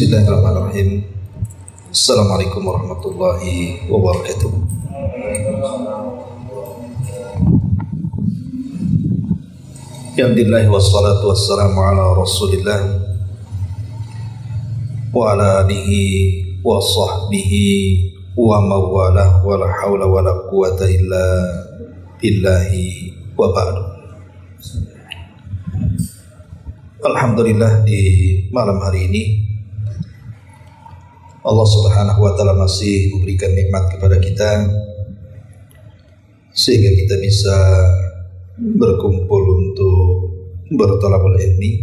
Bismillahirrahmanirrahim. Assalamualaikum warahmatullahi wabarakatuh. Alhamdulillah wassalatu wassalamu ala rasulillah wa ala alihi wa sahbihi wa mawalah wa la hawla wa la quwata illa billahi wa ba'du. Alhamdulillah, di malam hari ini Allah Subhanahu wa taala masih memberikan nikmat kepada kita sehingga kita bisa berkumpul untuk berthalabul ilmi,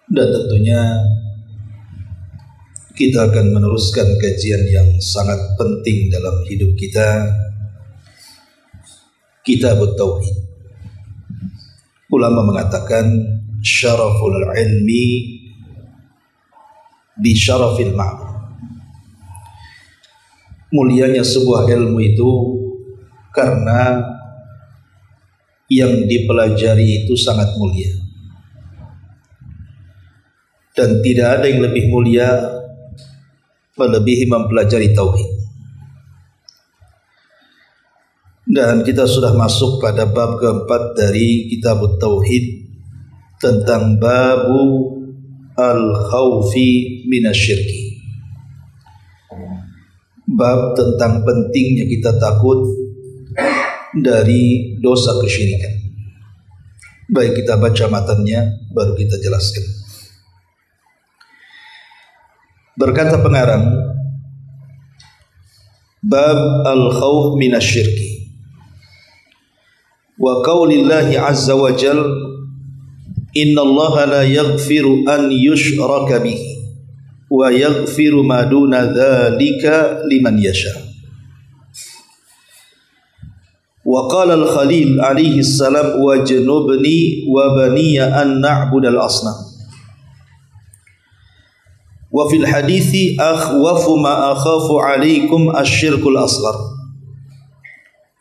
dan tentunya kita akan meneruskan kajian yang sangat penting dalam hidup kita, Kitabut Tauhid. Ulama mengatakan syaraful ilmi bi syarafil ma'na. Mulianya sebuah ilmu itu karena yang dipelajari itu sangat mulia, dan tidak ada yang lebih mulia melebihi mempelajari tauhid. Dan kita sudah masuk pada bab keempat dari Kitabut Tauhid, tentang babu al-khawfi minasyirki. Bab tentang pentingnya kita takut dari dosa kesyirikan. Baik, kita baca matannya baru kita jelaskan. Berkata pengarang, bab al-khawf minasyirki. Wa qaulillahi azza wa jalla, Inna Allah la yaghfiru an yushraka bihi wa yaghfiru ma duna dzalika liman yasha. Wa qala al-Khalil alaihi salam wajnubni wa baniya an na'budal asnam. Wa fil hadithi akhwafu ma akhafu alaikum asyirkul asghar.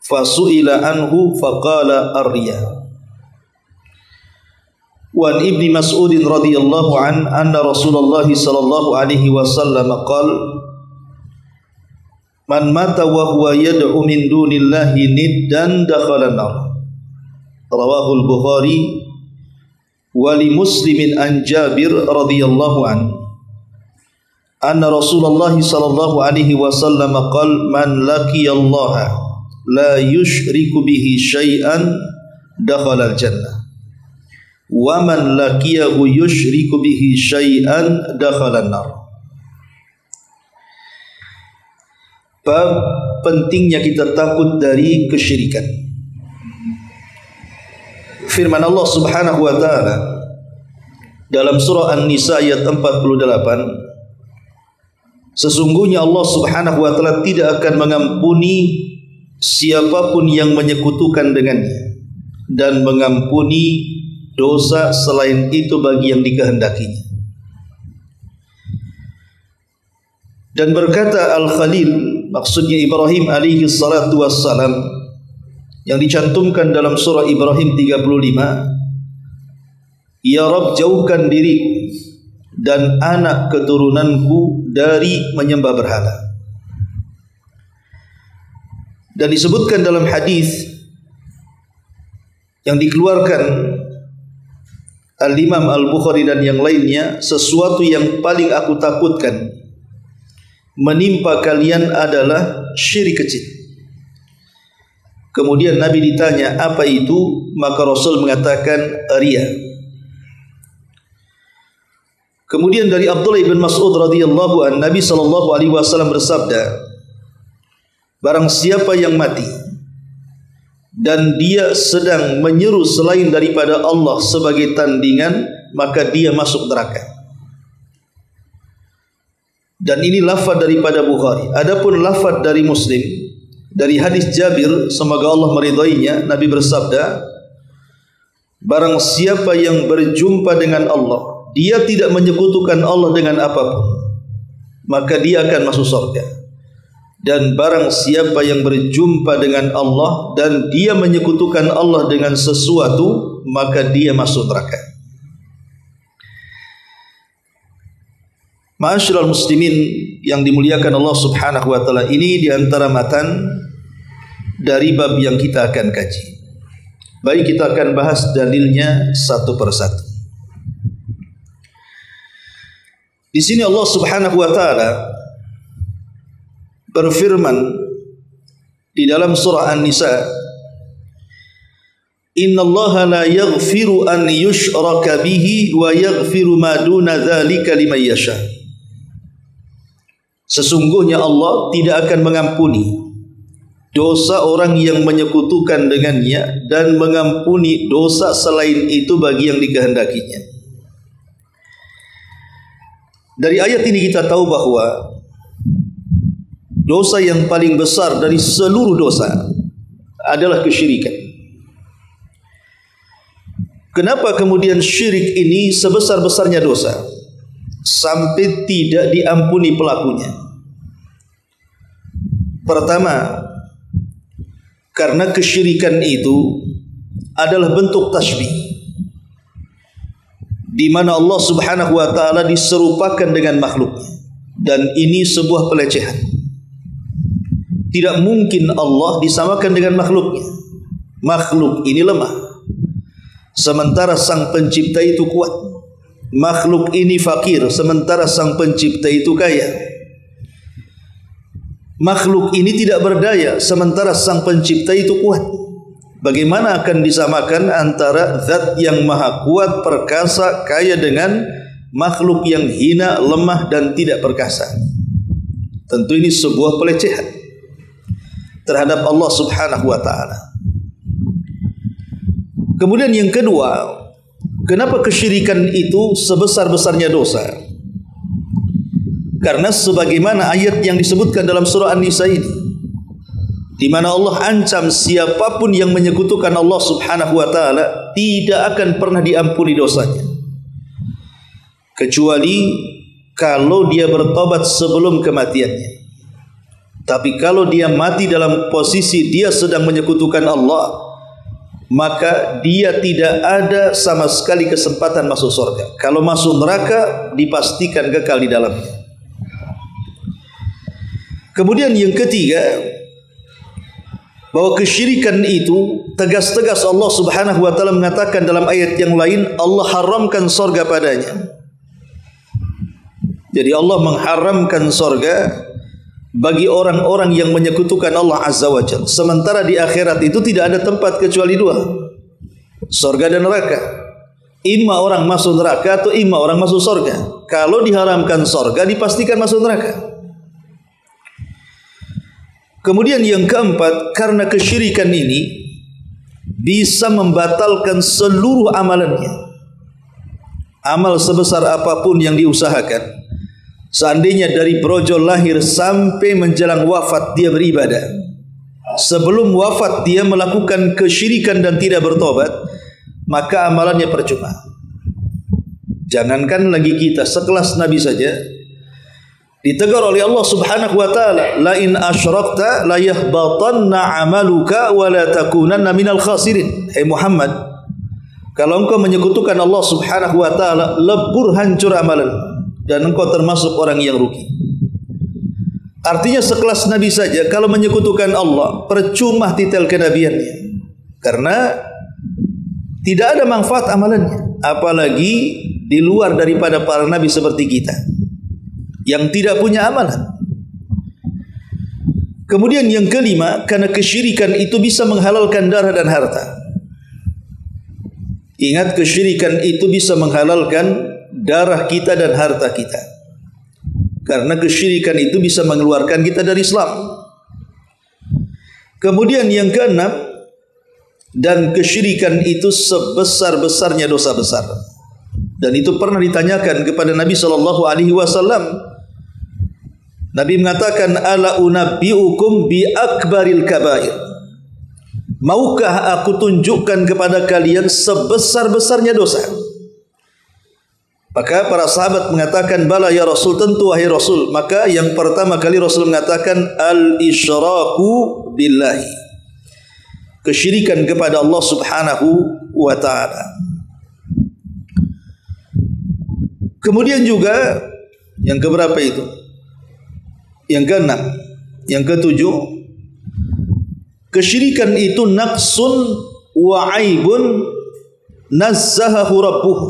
Fasu'ila anhu faqala ar-riya. Wa Ibni Mas'ud radhiyallahu an anna Rasulullah sallallahu alaihi wasallam qala man mata wa huwa yad'u min dunillahi niddan dakhala an-nar. Rawahu al-Bukhari wa li Muslimin an Jabir radhiyallahu an anna Rasulullah sallallahu alaihi wasallam qala man laqiyallaha la yushriku bihi syai'an dakhala al-jannah. Wa man laqiyahu yusyriku bihi syai'an dakhala an-nar. Bab pentingnya kita takut dari kesyirikan. Firman Allah Subhanahu wa taala dalam surah An-Nisa ayat 48, sesungguhnya Allah Subhanahu wa taala tidak akan mengampuni siapapun yang menyekutukan dengannya, dan mengampuni dosa selain itu bagi yang dikehendakinya. Dan berkata Al-Khalil, maksudnya Ibrahim alaihi salatu wassalam, yang dicantumkan dalam surah Ibrahim 35, Ya Rabb, jauhkan diriku dan anak keturunanku dari menyembah berhala. Dan disebutkan dalam hadis yang dikeluarkan Al-Imam Al-Bukhari dan yang lainnya, sesuatu yang paling aku takutkan menimpa kalian adalah syirik kecil. Kemudian Nabi ditanya apa itu, maka Rasul mengatakan riya. Kemudian dari Abdullah bin Mas'ud radhiyallahu an, Nabi sallallahu alaihi wasallam bersabda, barang siapa yang mati dan dia sedang menyeru selain daripada Allah sebagai tandingan, maka dia masuk neraka. Dan ini lafaz daripada Bukhari. Adapun lafaz dari Muslim, dari hadis Jabir, semoga Allah meridainya, Nabi bersabda, barang siapa yang berjumpa dengan Allah, dia tidak menyekutukan Allah dengan apapun, maka dia akan masuk surga. Dan barang siapa yang berjumpa dengan Allah dan dia menyekutukan Allah dengan sesuatu, maka dia masuk neraka. Ma'asyiral muslimin yang dimuliakan Allah Subhanahu wa taala, ini di antara matan dari bab yang kita akan kaji. Baik, kita akan bahas dalilnya satu persatu. Di sini Allah Subhanahu wa taala berfirman di dalam surah An-Nisa, "Innallaha la yaghfiru an yushraka bihi wa yaghfiru ma duna dzalika liman yasha." Sesungguhnya Allah tidak akan mengampuni dosa orang yang menyekutukan dengannya dan mengampuni dosa selain itu bagi yang dikehendakinya. Dari ayat ini kita tahu bahwa dosa yang paling besar dari seluruh dosa adalah kesyirikan. Kenapa kemudian syirik ini sebesar-besarnya dosa sampai tidak diampuni pelakunya? Pertama, karena kesyirikan itu adalah bentuk tasbih, di mana Allah Subhanahu wa taala diserupakan dengan makhluknya, dan ini sebuah pelecehan. Tidak mungkin Allah disamakan dengan makhluknya. Makhluk ini lemah, sementara Sang Pencipta itu kuat. Makhluk ini fakir, sementara Sang Pencipta itu kaya. Makhluk ini tidak berdaya, sementara Sang Pencipta itu kuat. Bagaimana akan disamakan antara zat yang maha kuat, perkasa, kaya dengan makhluk yang hina, lemah dan tidak perkasa? Tentu ini sebuah pelecehan terhadap Allah Subhanahu wa taala. Kemudian yang kedua, kenapa kesyirikan itu sebesar-besarnya dosa? Karena sebagaimana ayat yang disebutkan dalam surah An-Nisa ini, di mana Allah ancam siapapun yang menyekutukan Allah Subhanahu wa taala tidak akan pernah diampuni dosanya, kecuali kalau dia bertobat sebelum kematiannya. Tapi kalau dia mati dalam posisi dia sedang menyekutukan Allah, maka dia tidak ada sama sekali kesempatan masuk surga. Kalau masuk neraka, dipastikan kekal di dalamnya. Kemudian yang ketiga, bahwa kesyirikan itu tegas-tegas Allah Subhanahu wa taala mengatakan dalam ayat yang lain, Allah haramkan surga padanya. Jadi Allah mengharamkan surga bagi orang-orang yang menyekutukan Allah Azza wa Jalla. Sementara di akhirat itu tidak ada tempat kecuali dua, surga dan neraka. Imma orang masuk neraka atau imma orang masuk surga. Kalau diharamkan surga, dipastikan masuk neraka. Kemudian yang keempat, karena kesyirikan ini bisa membatalkan seluruh amalannya. Amal sebesar apapun yang diusahakan, seandainya dari brojol lahir sampai menjelang wafat dia beribadah, sebelum wafat dia melakukan kesyirikan dan tidak bertobat, maka amalannya percuma. Jangankan lagi kita, sekelas Nabi saja ditegur oleh Allah Subhanahu wa taala, la in asyrakta la yahbatanna amaluka wa la takunanna minal khasirin. Hai Muhammad, kalau engkau menyekutukan Allah Subhanahu wa taala, lebur hancur amalan dan engkau termasuk orang yang rugi. Artinya sekelas Nabi saja kalau menyekutukan Allah, percuma titel kenabiannya, karena tidak ada manfaat amalannya. Apalagi di luar daripada para nabi seperti kita yang tidak punya amalan. Kemudian yang kelima, karena kesyirikan itu bisa menghalalkan darah dan harta. Ingat, kesyirikan itu bisa menghalalkan darah kita dan harta kita, karena kesyirikan itu bisa mengeluarkan kita dari Islam. Kemudian yang keenam, dan kesyirikan itu sebesar-besarnya dosa besar. Dan itu pernah ditanyakan kepada Nabi SAW. Nabi mengatakan, ala unabbiukum bi akbaril kabair. Maukah aku tunjukkan kepada kalian sebesar-besarnya dosa? Maka para sahabat mengatakan, bala ya Rasul, tentu wahai Rasul. Maka yang pertama kali Rasul mengatakan, al-isyraku billahi, kesyirikan kepada Allah Subhanahu wa ta'ala. Kemudian juga Yang keberapa itu? Yang keenam. Yang ketujuh, kesyirikan itu naqsun wa aibun nazzahahu rabbuhu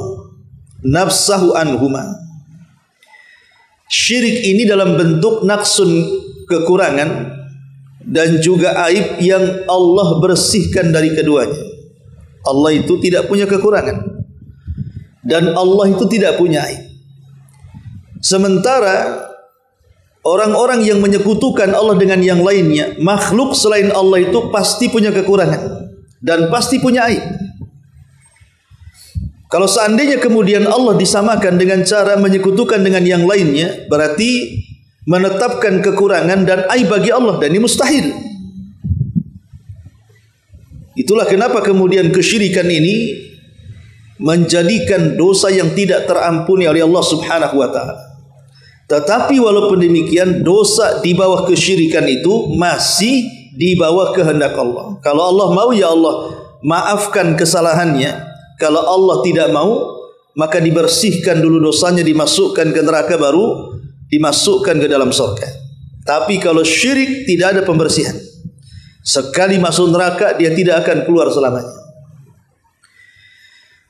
nafsahu anhuma. Syirik ini dalam bentuk naqsun, kekurangan, dan juga aib yang Allah bersihkan dari keduanya. Allah itu tidak punya kekurangan dan Allah itu tidak punya aib. Sementara orang-orang yang menyekutukan Allah dengan yang lainnya, makhluk selain Allah itu pasti punya kekurangan dan pasti punya aib. Kalau seandainya kemudian Allah disamakan dengan cara menyekutukan dengan yang lainnya, berarti menetapkan kekurangan dan aib bagi Allah, dan ini mustahil. Itulah kenapa kemudian kesyirikan ini menjadikan dosa yang tidak terampuni oleh Allah Subhanahu wa taala. Tetapi walaupun demikian, dosa di bawah kesyirikan itu masih di bawah kehendak Allah. Kalau Allah mau, ya Allah maafkan kesalahannya. Kalau Allah tidak mau, maka dibersihkan dulu dosanya, dimasukkan ke neraka, baru dimasukkan ke dalam surga. Tapi kalau syirik tidak ada pembersihan. Sekali masuk neraka dia tidak akan keluar selamanya.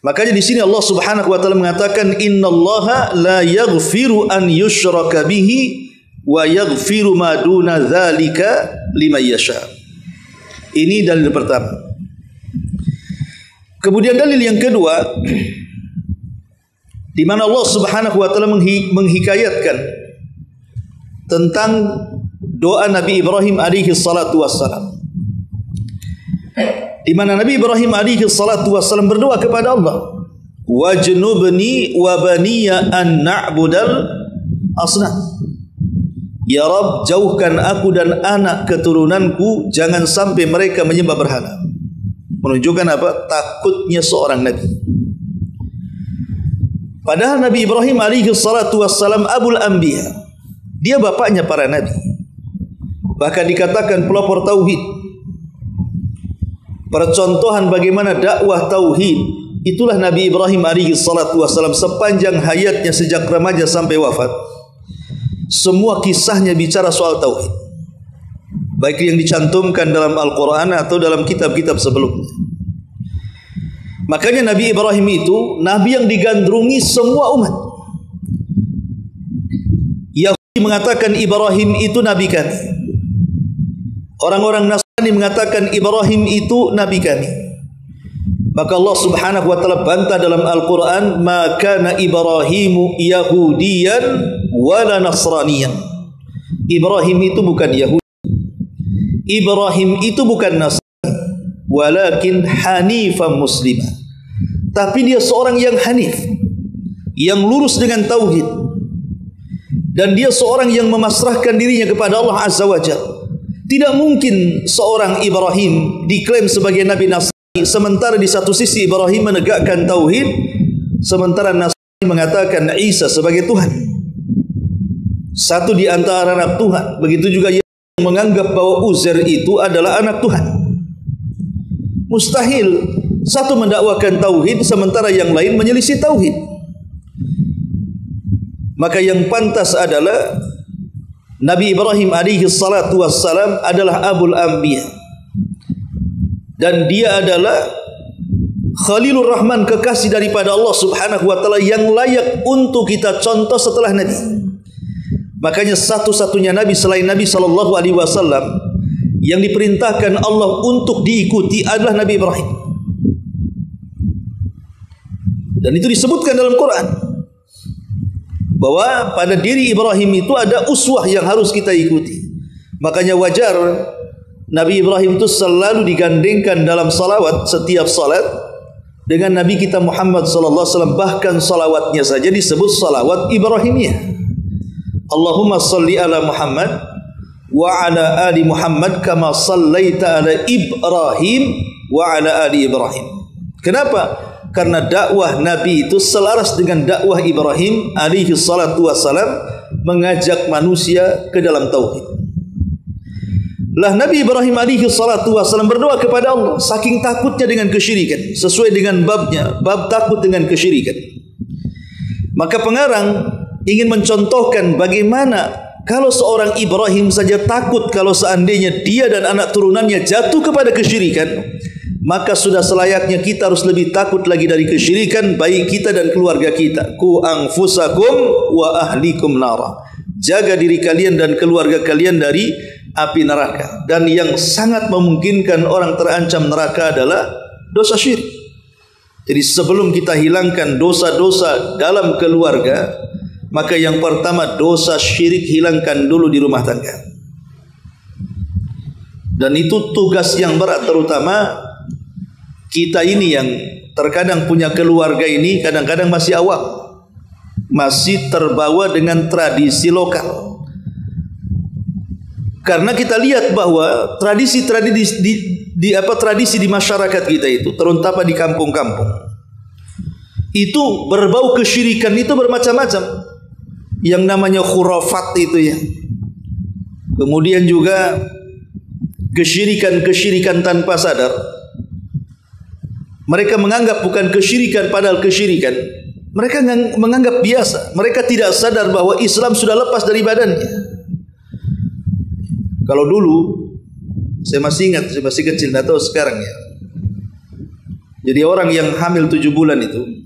Makanya di sini Allah Subhanahu wa taala mengatakan, innallaha la yaghfiru an yushraka bihi wa yaghfiru ma duna dzalika liman yasha. Ini dalil pertama. Kemudian dalil yang kedua, di mana Allah Subhanahu wa taala menghikayatkan tentang doa Nabi Ibrahim alaihi salatu wassalam, di mana Nabi Ibrahim alaihi salatu wassalam berdoa kepada Allah, wajnubni wa baniya an na'budal asnam. Ya Rabb, jauhkan aku dan anak keturunanku jangan sampai mereka menyembah berhala. Menunjukkan apa? Takutnya seorang nabi. Padahal Nabi Ibrahim alaihi salatu wassalam abul anbiya. Dia bapaknya para nabi. Bahkan dikatakan pelopor tauhid. Percontohan bagaimana dakwah tauhid, itulah Nabi Ibrahim alaihi salatu wassalam sepanjang hayatnya sejak remaja sampai wafat. Semua kisahnya bicara soal tauhid, baik yang dicantumkan dalam Al-Quran atau dalam kitab-kitab sebelumnya. Makanya Nabi Ibrahim itu nabi yang digandrungi semua umat. Yahudi mengatakan Ibrahim itu nabi kami. Orang-orang Nasrani mengatakan Ibrahim itu nabi kami. Maka Allah Subhanahu wa taala bantah dalam Al-Quran, ma kana Ibrahimu yahudiyan wala nasraniyan. Ibrahim itu bukan Yahudi, Ibrahim itu bukan Nasrani, walakin hanifan muslimah. Tapi dia seorang yang hanif, yang lurus dengan tauhid, dan dia seorang yang memasrahkan dirinya kepada Allah Azza wa Jalla. Tidak mungkin seorang Ibrahim diklaim sebagai Nabi Nasrani, sementara di satu sisi Ibrahim menegakkan tauhid, sementara Nasrani mengatakan Isa sebagai Tuhan, satu di antara anak Tuhan. Begitu juga yang menganggap bahwa Uzair itu adalah anak Tuhan. Mustahil satu mendakwakan tauhid sementara yang lain menyelisih tauhid. Maka yang pantas adalah Nabi Ibrahim alaihi salatu wassalam adalah abul anbiya, dan dia adalah Khalilur Rahman, kekasih daripada Allah Subhanahu wa taala yang layak untuk kita contoh setelah Nabi. Makanya satu-satunya Nabi selain Nabi sallallahu alaihi wasallam yang diperintahkan Allah untuk diikuti adalah Nabi Ibrahim. Dan itu disebutkan dalam Quran, bahwa pada diri Ibrahim itu ada uswah yang harus kita ikuti. Makanya wajar Nabi Ibrahim itu selalu digandengkan dalam salawat setiap salat dengan Nabi kita Muhammad sallallahu alaihi wasallam. Bahkan salawatnya saja disebut salawat Ibrahimiyah. Allahumma salli ala Muhammad wa ala ali Muhammad kama sallaita ala Ibrahim wa ala ali Ibrahim. Kenapa? Karena dakwah Nabi itu selaras dengan dakwah Ibrahim alaihi salatu wassalam, mengajak manusia ke dalam tauhid. Lah Nabi Ibrahim alaihi salatu wassalam berdoa kepada Allah saking takutnya dengan kesyirikan, sesuai dengan babnya, bab takut dengan kesyirikan. Maka pengarang ingin mencontohkan bagaimana kalau seorang Ibrahim saja takut kalau seandainya dia dan anak turunannya jatuh kepada kesyirikan, maka sudah selayaknya kita harus lebih takut lagi dari kesyirikan, baik kita dan keluarga kita. Ku anfusakum wa ahlikum nara. Jaga diri kalian dan keluarga kalian dari api neraka. Dan yang sangat memungkinkan orang terancam neraka adalah dosa syirik. Jadi sebelum kita hilangkan dosa-dosa dalam keluarga, maka yang pertama dosa syirik hilangkan dulu di rumah tangga. Dan itu tugas yang berat, terutama kita ini yang terkadang punya keluarga ini kadang-kadang masih awam, masih terbawa dengan tradisi lokal. Karena kita lihat bahwa tradisi di masyarakat kita itu, terutama di kampung-kampung, itu berbau kesyirikan itu bermacam-macam. Yang namanya khurafat itu ya. Kemudian juga kesyirikan-kesyirikan tanpa sadar. Mereka menganggap bukan kesyirikan padahal kesyirikan. Mereka menganggap biasa. Mereka tidak sadar bahwa Islam sudah lepas dari badannya. Kalau dulu, saya masih ingat, saya masih kecil, tidak tahu sekarang ya. Jadi orang yang hamil 7 bulan itu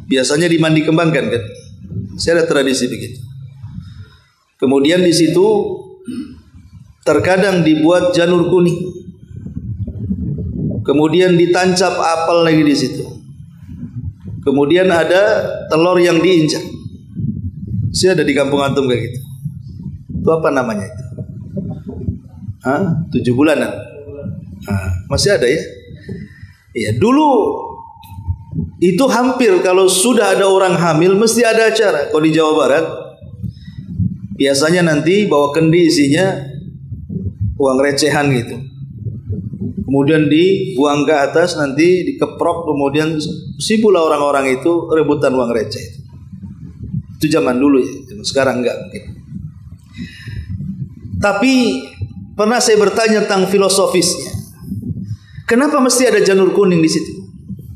biasanya dimandi kembangkan kan. Saya ada tradisi begitu. Kemudian di situ terkadang dibuat janur kuning. Kemudian ditancap apel lagi di situ. Kemudian ada telur yang diinjak. Saya ada di kampung antum kayak gitu. Itu apa namanya itu? 7 bulanan. Masih ada ya? Iya, dulu itu hampir kalau sudah ada orang hamil mesti ada acara. Kalau di Jawa Barat biasanya nanti bawa kendi isinya uang recehan gitu. Kemudian dibuang ke atas, nanti dikeprok, kemudian sibuklah orang-orang itu rebutan uang receh. Itu zaman dulu ya, sekarang enggak mungkin. Tapi pernah saya bertanya tentang filosofisnya. Kenapa mesti ada janur kuning di situ?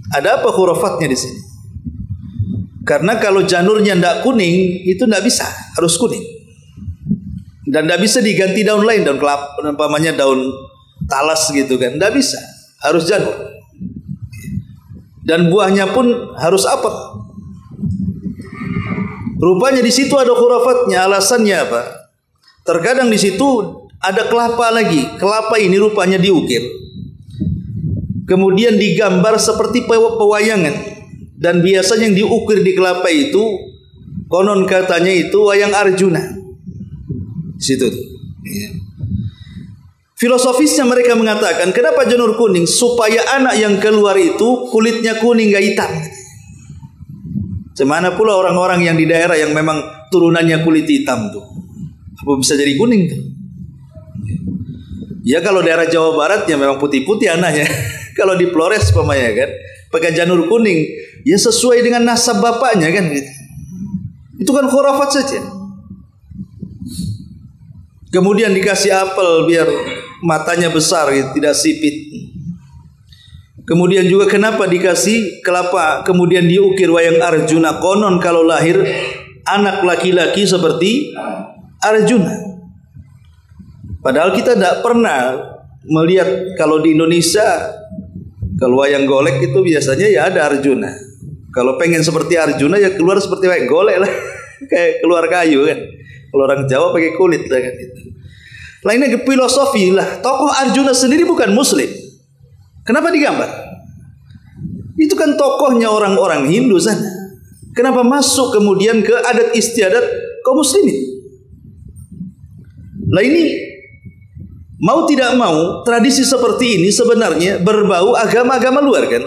Ada apa khurafatnya di sini? Karena kalau janurnya tidak kuning, itu tidak bisa, harus kuning. Dan tidak bisa diganti daun lain, daun kelapa, umpamanya daun talas gitu kan, tidak bisa, harus janur. Dan buahnya pun harus apel. Rupanya di situ ada khurafatnya. Alasannya apa? Terkadang di situ ada kelapa lagi. Kelapa ini rupanya diukir, kemudian digambar seperti pewayangan. Dan biasanya yang diukir di kelapa itu konon katanya itu wayang Arjuna. Di situ tuh. Ya. Filosofisnya mereka mengatakan, kenapa janur kuning? Supaya anak yang keluar itu kulitnya kuning, gak hitam. Semana pula orang-orang yang di daerah yang memang turunannya kulit hitam tuh, apa bisa jadi kuning tuh? Ya kalau daerah Jawa Barat ya memang putih-putih anaknya. Kalau di Flores pemanya kan, pakai janur kuning, ya sesuai dengan nasab bapaknya kan gitu. Itu kan khurafat saja. Kemudian dikasih apel biar matanya besar gitu, tidak sipit. Kemudian juga kenapa dikasih kelapa, kemudian diukir wayang Arjuna. Konon kalau lahir anak laki-laki seperti Arjuna. Padahal kita tidak pernah melihat kalau di Indonesia, kalau wayang golek itu biasanya ya ada Arjuna. Kalau pengen seperti Arjuna ya keluar seperti wayang golek lah. Kayak keluar kayu kan. Kalau orang Jawa pakai kulit lah kan itu. Lainnya ke filosofi lah. Tokoh Arjuna sendiri bukan muslim. Kenapa digambar? Itu kan tokohnya orang-orang Hindu sana. Kenapa masuk kemudian ke adat istiadat kaum muslimin? Lah ini mau tidak mau tradisi seperti ini sebenarnya berbau agama-agama luar kan?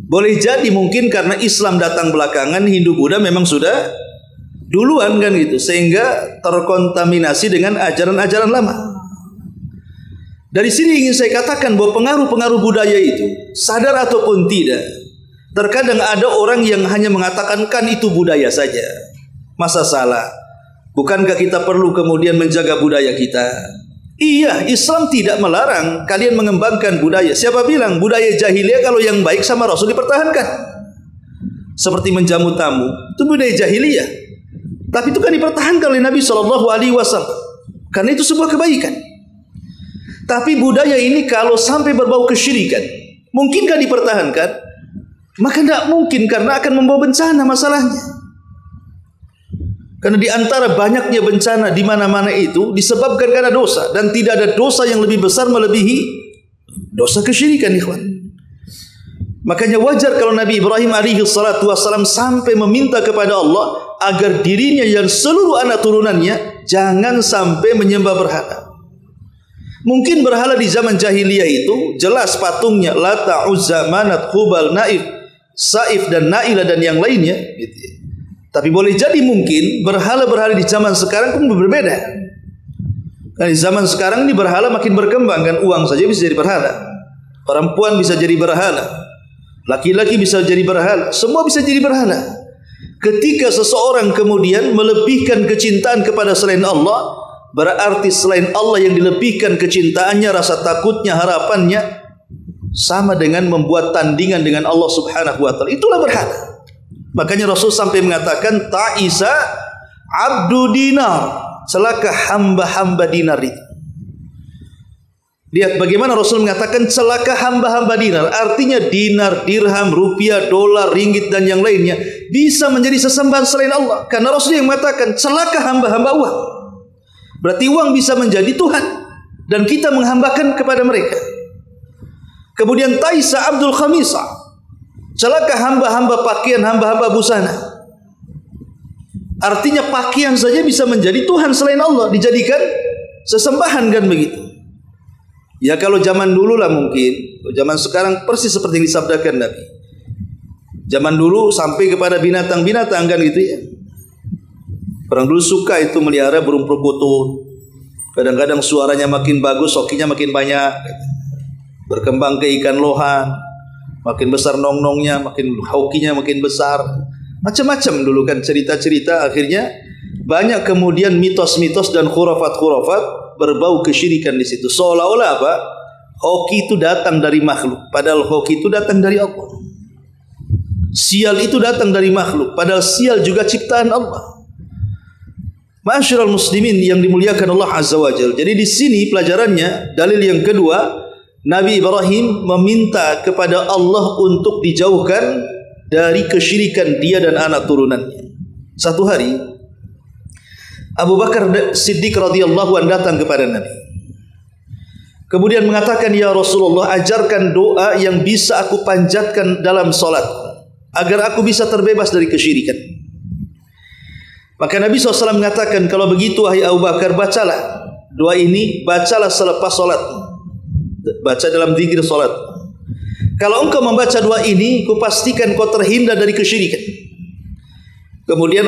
Boleh jadi mungkin karena Islam datang belakangan, Hindu Buddha memang sudah duluan kan gitu, sehingga terkontaminasi dengan ajaran-ajaran lama. Dari sini ingin saya katakan bahwa pengaruh-pengaruh budaya itu, sadar ataupun tidak, terkadang ada orang yang hanya mengatakan kan itu budaya saja. Masa salah? Bukankah kita perlu kemudian menjaga budaya kita? Iya, Islam tidak melarang kalian mengembangkan budaya. Siapa bilang budaya jahiliyah kalau yang baik sama Rasul dipertahankan? seperti menjamu tamu, itu budaya jahiliyah. Tapi itu kan dipertahankan oleh Nabi SAW, karena itu sebuah kebaikan. Tapi budaya ini kalau sampai berbau kesyirikan, mungkinkah dipertahankan? Maka tidak mungkin, karena akan membawa bencana masalahnya. Karena di antara banyaknya bencana di mana-mana itu disebabkan karena dosa, dan tidak ada dosa yang lebih besar melebihi dosa kesyirikan, ikhwan. Makanya wajar kalau Nabi Ibrahim alaihi salatu wassalam sampai meminta kepada Allah agar dirinya dan seluruh anak turunannya jangan sampai menyembah berhala. Mungkin berhala di zaman jahiliyah itu jelas patungnya Lata, Uzza, Manat, Hubal, Naif, Saif dan Nailah dan yang lainnya gitu. Tapi boleh jadi mungkin berhala-berhala di zaman sekarang pun berbeda. Karena di zaman sekarang ini berhala makin berkembang, kan uang saja bisa jadi berhala, perempuan bisa jadi berhala, laki-laki bisa jadi berhala, semua bisa jadi berhala. Ketika seseorang kemudian melebihkan kecintaan kepada selain Allah, berarti selain Allah yang dilebihkan kecintaannya, rasa takutnya, harapannya sama dengan membuat tandingan dengan Allah Subhanahu wa taala. Itulah berhala. Makanya Rasul sampai mengatakan ta'isa abdu dinar, celaka hamba-hamba dinar itu. Lihat bagaimana Rasul mengatakan celaka hamba-hamba dinar. Artinya dinar, dirham, rupiah, dolar, ringgit dan yang lainnya bisa menjadi sesembahan selain Allah. Karena Rasul yang mengatakan celaka hamba-hamba uang. Berarti uang bisa menjadi Tuhan dan kita menghambakan kepada mereka. Kemudian ta'isa abdul khamisah, celaka hamba-hamba pakaian, hamba-hamba busana. Artinya pakaian saja bisa menjadi Tuhan selain Allah, dijadikan sesembahan, kan begitu. Ya kalau zaman dulu lah mungkin, zaman sekarang persis seperti yang disabdakan Nabi. Zaman dulu sampai kepada binatang-binatang, kan gitu ya. Orang dulu suka itu melihara burung perkutut. Kadang-kadang suaranya makin bagus, hokinya makin banyak. Berkembang ke ikan lohan, makin besar nong-nongnya, makin hokinya makin besar. Macam-macam dulu kan cerita-cerita, akhirnya banyak kemudian mitos-mitos dan khurafat-khurafat berbau kesyirikan di situ. Seolah-olah apa? Hoki itu datang dari makhluk, padahal hoki itu datang dari Allah. Sial itu datang dari makhluk, padahal sial juga ciptaan Allah. Ma'asyiral muslimin yang dimuliakan Allah Azza wa Jalla. Jadi di sini pelajarannya, dalil yang kedua, Nabi Ibrahim meminta kepada Allah untuk dijauhkan dari kesyirikan dia dan anak turunannya. Satu hari Abu Bakar Siddiq radhiyallahu anhu datang kepada Nabi. Kemudian mengatakan, "Ya Rasulullah, ajarkan doa yang bisa aku panjatkan dalam salat agar aku bisa terbebas dari kesyirikan." Maka Nabi SAW mengatakan, "Kalau begitu wahai Abu Bakar, bacalah doa ini, bacalah selepas salat. Baca dalam zikir salat. Kalau engkau membaca doa ini, kupastikan kau terhindar dari kesyirikan." Kemudian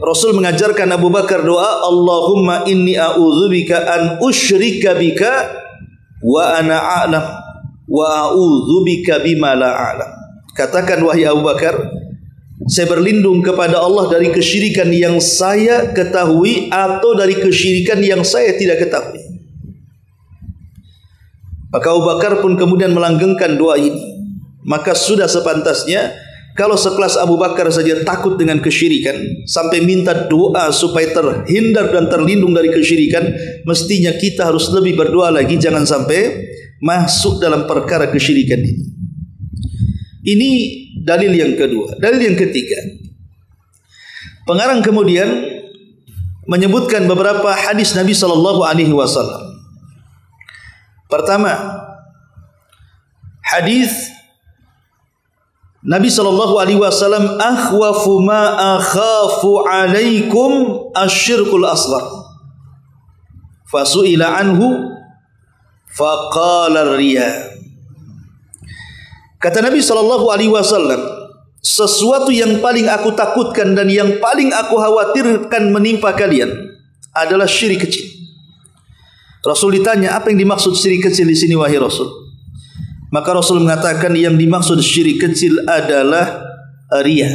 Rasul mengajarkan Abu Bakar doa, "Allahumma inni a'udzubika an usyrika bika wa ana a'lam wa a'udzubika bima la a'lam." Katakan wahai Abu Bakar, saya berlindung kepada Allah dari kesyirikan yang saya ketahui atau dari kesyirikan yang saya tidak ketahui. Maka Abu Bakar pun kemudian melanggengkan doa ini. Maka sudah sepantasnya kalau sekelas Abu Bakar saja takut dengan kesyirikan sampai minta doa supaya terhindar dan terlindung dari kesyirikan, mestinya kita harus lebih berdoa lagi jangan sampai masuk dalam perkara kesyirikan ini. Ini dalil yang kedua. Dalil yang ketiga, pengarang kemudian menyebutkan beberapa hadis Nabi SAW. Pertama, hadis Nabi SAW, "Akhwafu ma akhafu alaikum asyirkul asghar." Fasu'ila anhu faqala riya. Kata Nabi SAW, sesuatu yang paling aku takutkan dan yang paling aku khawatirkan menimpa kalian adalah syirik kecil. Rasul ditanya, apa yang dimaksud syirik kecil di sini wahai Rasul? Maka Rasul mengatakan yang dimaksud syirik kecil adalah riya.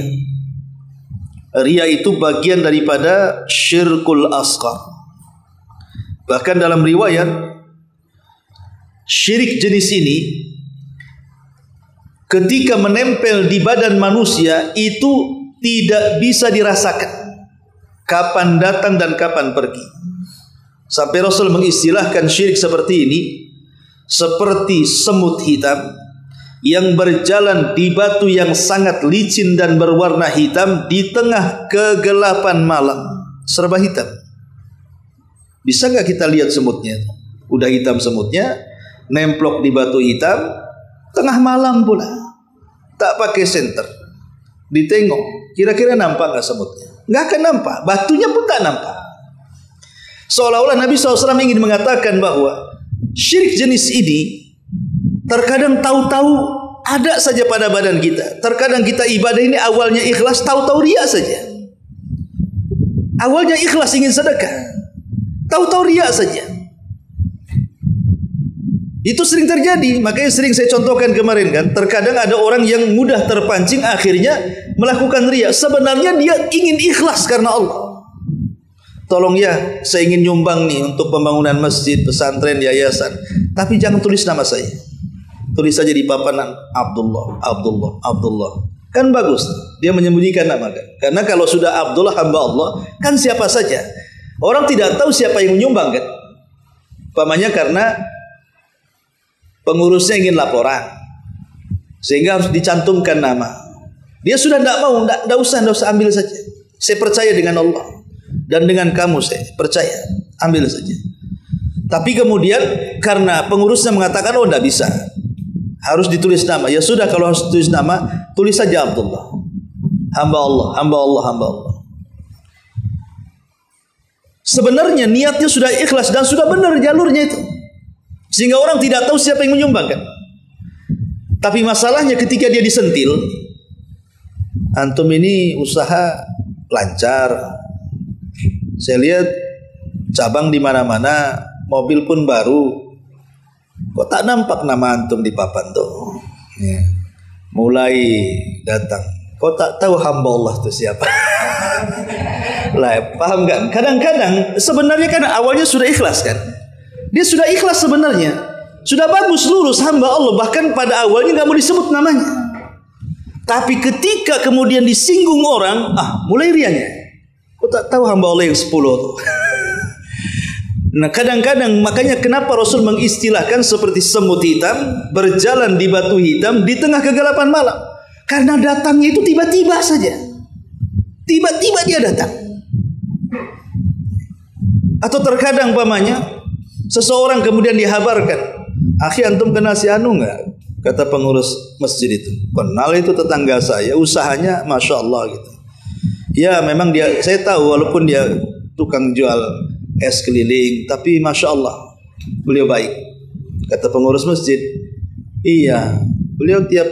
Riya itu bagian daripada syirkul asghar. Bahkan dalam riwayat, syirik jenis ini ketika menempel di badan manusia itu tidak bisa dirasakan kapan datang dan kapan pergi. Sampai Rasul mengistilahkan syirik seperti ini seperti semut hitam yang berjalan di batu yang sangat licin dan berwarna hitam di tengah kegelapan malam, serba hitam. Bisa nggak kita lihat semutnya? Udah hitam semutnya, nemplok di batu hitam, tengah malam pula, tak pakai senter, ditengok, kira-kira nampak nggak semutnya? Nggak akan nampak, batunya pun tak nampak. Seolah-olah Nabi SAW ingin mengatakan bahwa syirik jenis ini terkadang tahu-tahu ada saja pada badan kita. Terkadang kita ibadah ini awalnya ikhlas, tahu-tahu riya saja. Awalnya ikhlas ingin sedekah, tahu-tahu riya saja. Itu sering terjadi. Makanya sering saya contohkan kemarin kan, terkadang ada orang yang mudah terpancing akhirnya melakukan riya. Sebenarnya dia ingin ikhlas karena Allah. Tolong ya, saya ingin nyumbang nih untuk pembangunan masjid, pesantren, yayasan. Tapi jangan tulis nama saya. Tulis saja di papanan Abdullah, Abdullah, Abdullah. Kan bagus. Dia menyembunyikan nama kan. Karena kalau sudah Abdullah hamba Allah, kan siapa saja. Orang tidak tahu siapa yang menyumbang kan. Pamannya karena pengurusnya ingin laporan, sehingga harus dicantumkan nama. Dia sudah tidak mau, tidak usah ambil saja. Saya percaya dengan Allah dan dengan kamu, saya percaya, ambil saja. Tapi kemudian karena pengurusnya mengatakan oh tidak bisa, harus ditulis nama. Ya sudah, kalau harus ditulis nama, tulis saja Abdullah, hamba Allah, hamba Allah, hamba Allah. Sebenarnya niatnya sudah ikhlas dan sudah benar jalurnya itu, sehingga orang tidak tahu siapa yang menyumbangkan. Tapi masalahnya ketika dia disentil, antum ini usaha lancar, saya lihat cabang di mana-mana, mobil pun baru, kok tak nampak nama antum di papan tuh. Ya. Mulai datang, kok tak tahu hamba Allah itu siapa? Lah, paham nggak? Kadang-kadang sebenarnya kan awalnya sudah ikhlas kan? Dia sudah ikhlas sebenarnya, sudah bagus lurus hamba Allah, bahkan pada awalnya nggak mau disebut namanya. Tapi ketika kemudian disinggung orang, mulai rianya. Kok tak tahu hamba Allah yang 10 tuh. Nah kadang-kadang makanya kenapa Rasul mengistilahkan seperti semut hitam berjalan di batu hitam di tengah kegelapan malam. Karena datangnya itu tiba-tiba saja. Tiba-tiba dia datang. Atau terkadang pamannya seseorang kemudian dihabarkan, akhi antum kenal si Anu enggak? Kata pengurus masjid itu, kenal itu tetangga saya, usahanya Masya Allah gitu. Ya memang dia, saya tahu walaupun dia tukang jual es keliling, tapi Masya Allah beliau baik. Kata pengurus masjid, iya beliau tiap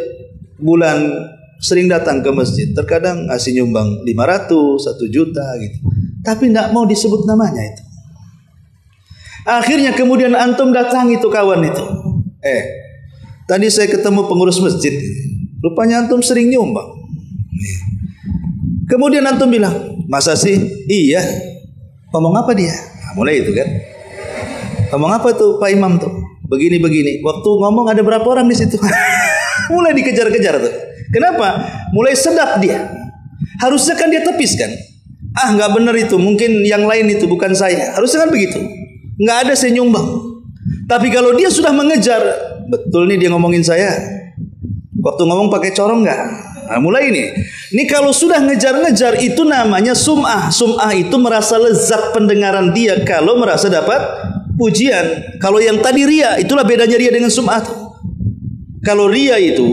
bulan sering datang ke masjid, terkadang ngasih nyumbang 500, 1 juta gitu, tapi tidak mau disebut namanya itu. Akhirnya kemudian antum datang itu kawan itu, tadi saya ketemu pengurus masjid, rupanya antum sering nyumbang. Kemudian antum bilang, masa sih? Iya. Ngomong apa dia? Nah, mulai itu kan. Ngomong apa tuh Pak Imam tuh? Begini-begini. Waktu ngomong ada berapa orang di situ? Mulai dikejar-kejar tuh. Kenapa? Mulai sedap dia. Harusnya kan dia tepiskan. Nggak benar itu. Mungkin yang lain itu, bukan saya. Harusnya kan begitu. Nggak ada saya nyumbang. Tapi kalau dia sudah mengejar, betul nih dia ngomongin saya. Waktu ngomong pakai corong nggak? Nah, mulai ini. Ini kalau sudah ngejar-ngejar itu namanya sum'ah. Sum'ah itu merasa lezat pendengaran dia kalau merasa dapat pujian. Kalau yang tadi riya, itulah bedanya riya dengan sum'ah. Kalau riya itu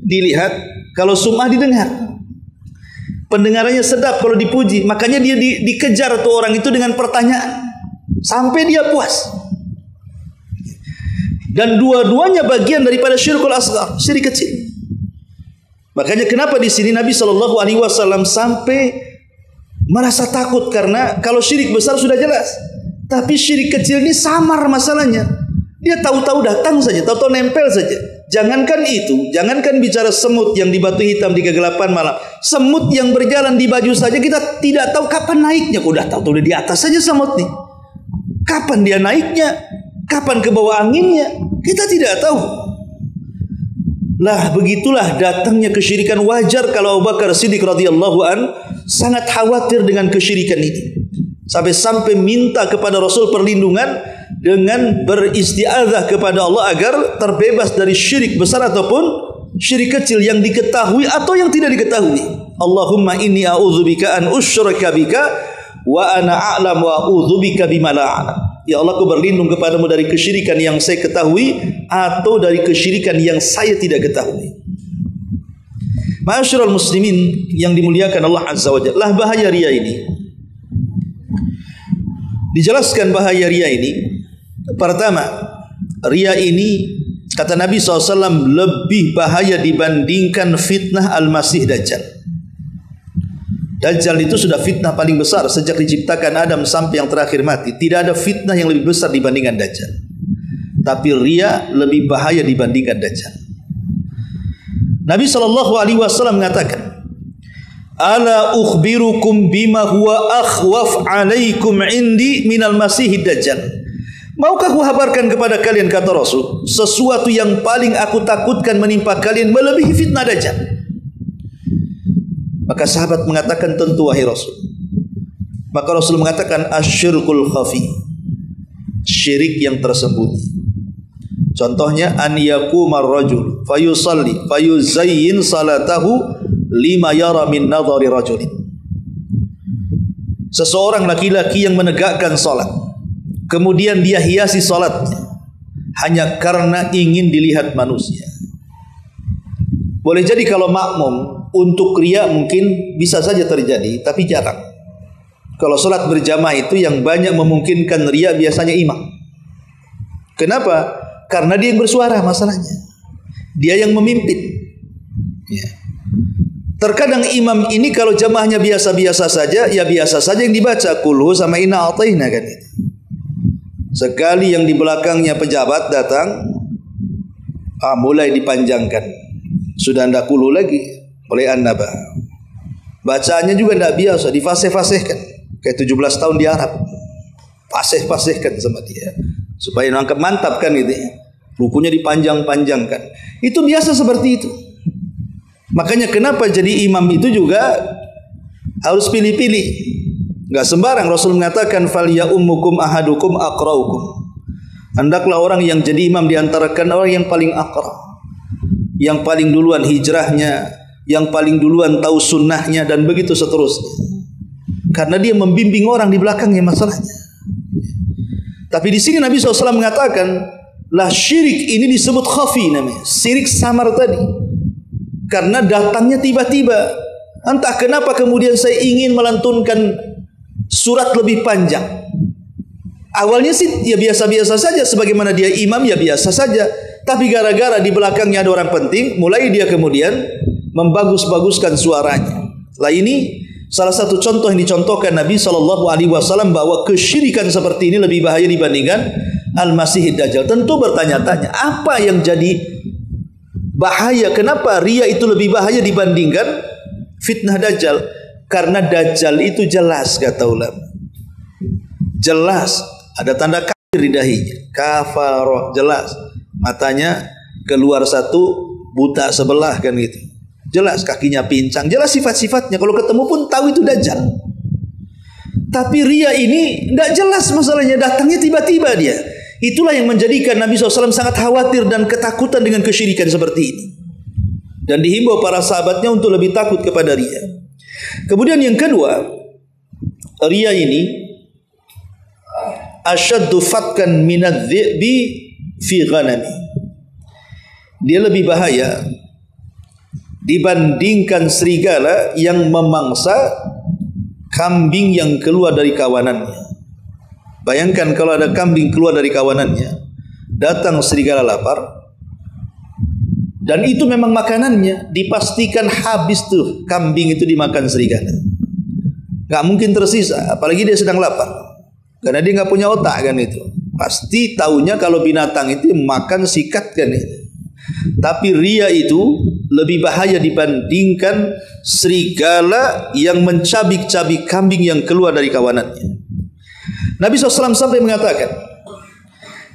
dilihat, kalau sum'ah didengar. Pendengarannya sedap kalau dipuji. Makanya dia dikejar tuh orang itu dengan pertanyaan sampai dia puas. Dan dua-duanya bagian daripada syirkul asghar, syirik kecil. Makanya kenapa di sini Nabi SAW sampai merasa takut, karena kalau syirik besar sudah jelas, tapi syirik kecil ini samar masalahnya. Dia tahu-tahu datang saja, tahu-tahu nempel saja. Jangankan itu, jangankan bicara semut yang di batu hitam di kegelapan malam, semut yang berjalan di baju saja kita tidak tahu kapan naiknya. Udah tahu udah di atas saja semut nih. Kapan dia naiknya? Kapan ke bawah anginnya? Kita tidak tahu. Lah begitulah datangnya kesyirikan. Wajar kalau Abu Bakar Siddiq radhiyallahu an sangat khawatir dengan kesyirikan ini. Sampai-sampai minta kepada Rasul perlindungan dengan beristiazah kepada Allah agar terbebas dari syirik besar ataupun syirik kecil yang diketahui atau yang tidak diketahui. Allahumma inni a'udzubika an usyraka bika wa ana a'lam wa a'udzubika bima la a'lam. Ya Allah, aku berlindung kepadamu dari kesyirikan yang saya ketahui atau dari kesyirikan yang saya tidak ketahui. Ma'asyiral muslimin yang dimuliakan Allah Azza wa Jalla, bahaya riya ini. Dijelaskan bahaya riya ini. Pertama, riya ini kata Nabi SAW lebih bahaya dibandingkan fitnah Al-Masih Dajjal. Dajjal itu sudah fitnah paling besar sejak diciptakan Adam sampai yang terakhir mati. Tidak ada fitnah yang lebih besar dibandingkan Dajjal. Tapi riya lebih bahaya dibandingkan Dajjal. Nabi SAW mengatakan, ala ukhbirukum bima huwa akhwaf alaikum indi minal masihid dajjal. Maukah aku habarkan kepada kalian, kata Rasul, sesuatu yang paling aku takutkan menimpa kalian melebihi fitnah Dajjal? Maka sahabat mengatakan, tentu wahai Rasul. Maka Rasul mengatakan, asyirkul khafi, syirik yang tersembunyi. Contohnya, an yakumar rajul fayusalli fayuzayyin salatahu lima yara min nadhari rajulin. Seseorang laki-laki yang menegakkan salat, kemudian dia hiasi salatnya hanya karena ingin dilihat manusia. Boleh jadi kalau makmum, untuk riya mungkin bisa saja terjadi, tapi jarang. Kalau salat berjamaah itu yang banyak memungkinkan riya biasanya imam. Kenapa? Karena dia yang bersuara masalahnya. Dia yang memimpin. Ya. Terkadang imam ini kalau jamaahnya biasa-biasa saja, ya biasa saja yang dibaca, kulhu sama inna a'tayna kan itu. Sekali yang di belakangnya pejabat datang, mulai dipanjangkan. Sudah ndak kulhu lagi, oleh an-naba. Bacaannya juga ndak biasa, difasih-fasihkan. Kayak 17 tahun di Arab. Fasih-fasihkan sama dia. Supaya nangkep mantap kan gitu ya. Rukunya dipanjang-panjangkan. Itu biasa seperti itu. Makanya kenapa jadi imam itu juga harus pilih-pilih. Enggak sembarang. Rasul mengatakan fal ya ummukum ahadukum aqraukum. Hendaklah orang yang jadi imam di antara kalian orang yang paling aqra. Yang paling duluan hijrahnya, yang paling duluan tahu sunnahnya dan begitu seterusnya. Karena dia membimbing orang di belakangnya masalahnya. Tapi di sini Nabi SAW mengatakan, lah syirik ini disebut khafi namanya. Syirik samar tadi. Karena datangnya tiba-tiba. Entah kenapa kemudian saya ingin melantunkan surat lebih panjang. Awalnya sih ya biasa-biasa saja. Sebagaimana dia imam ya biasa saja. Tapi gara-gara di belakangnya ada orang penting, mulai dia kemudian membagus-baguskan suaranya. Lah ini salah satu contoh yang dicontohkan Nabi SAW bahwa kesyirikan seperti ini lebih bahaya dibandingkan Al-Masihid Dajjal. Tentu bertanya-tanya, apa yang jadi bahaya? Kenapa riya itu lebih bahaya dibandingkan fitnah Dajjal? Karena Dajjal itu jelas, kata ulama. Jelas, ada tanda kafir di dahinya. Kafaroh, jelas. Matanya keluar satu, buta sebelah kan gitu. Jelas kakinya pincang, jelas sifat-sifatnya. Kalau ketemu pun tahu itu Dajjal. Tapi riya ini tidak jelas masalahnya, datangnya tiba-tiba dia. Itulah yang menjadikan Nabi SAW sangat khawatir dan ketakutan dengan kesyirikan seperti ini. Dan dihimbau para sahabatnya untuk lebih takut kepada riya. Kemudian yang kedua, riya ini asyaddu fatkan minadz dzi'bi fi ghanami. Dia lebih bahaya dibandingkan serigala yang memangsa kambing yang keluar dari kawanannya. Bayangkan kalau ada kambing keluar dari kawanannya, datang serigala lapar, dan itu memang makanannya, dipastikan habis tuh kambing itu dimakan serigala. Gak mungkin tersisa, apalagi dia sedang lapar, karena dia gak punya otak kan itu. Pasti taunya kalau binatang itu makan sikat kan itu. Tapi riya itu lebih bahaya dibandingkan serigala yang mencabik-cabik kambing yang keluar dari kawanannya. Nabi SAW sampai mengatakan,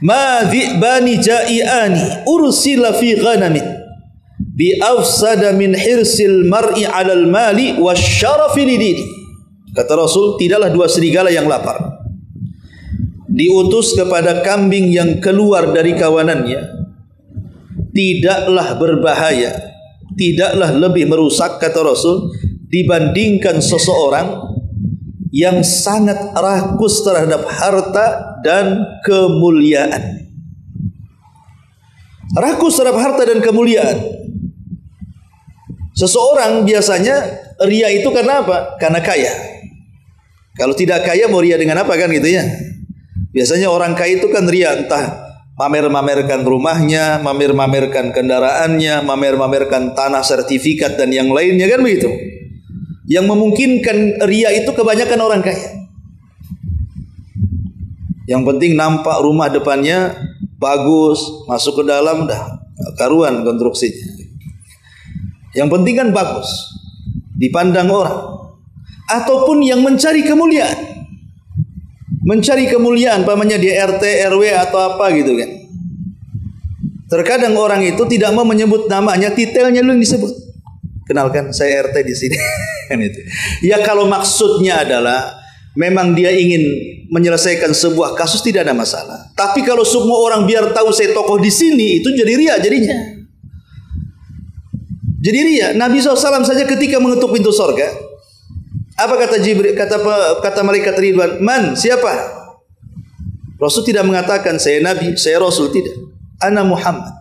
ma dhi'bani ja'iani ursila fi ghanamin bi afsada min hirsil mar'i 'alal mali wasyarafi lidini. Kata Rasul, tidaklah dua serigala yang lapar diutus kepada kambing yang keluar dari kawanannya tidaklah berbahaya, tidaklah lebih merusak, kata Rasul, dibandingkan seseorang yang sangat rakus terhadap harta dan kemuliaan. Rakus terhadap harta dan kemuliaan. Seseorang biasanya ria itu karena apa? Karena kaya. Kalau tidak kaya mau ria dengan apa kan gitu ya? Biasanya orang kaya itu kan ria, entah mamer-mamerkan rumahnya, mamer-mamerkan kendaraannya, mamer-mamerkan tanah sertifikat dan yang lainnya kan begitu. Yang memungkinkan ria itu kebanyakan orang kaya. Yang penting nampak rumah depannya bagus, masuk ke dalam dah karuan konstruksinya. Yang penting kan bagus, dipandang orang. Ataupun yang mencari kemuliaan. Mencari kemuliaan, pamannya di RT, RW atau apa gitu kan. Terkadang orang itu tidak mau menyebut namanya, titelnya lu yang disebut. Kenalkan, saya RT di sini. Kan itu. Ya kalau maksudnya adalah memang dia ingin menyelesaikan sebuah kasus, tidak ada masalah. Tapi kalau semua orang biar tahu saya tokoh di sini, itu jadi ria jadinya. Jadi ria. Nabi SAW saja ketika mengetuk pintu sorga, apa kata Jibril? Kata malaikat Ridwan, man, siapa? Rasul tidak mengatakan saya Nabi, saya Rasul, tidak. Ana Muhammad,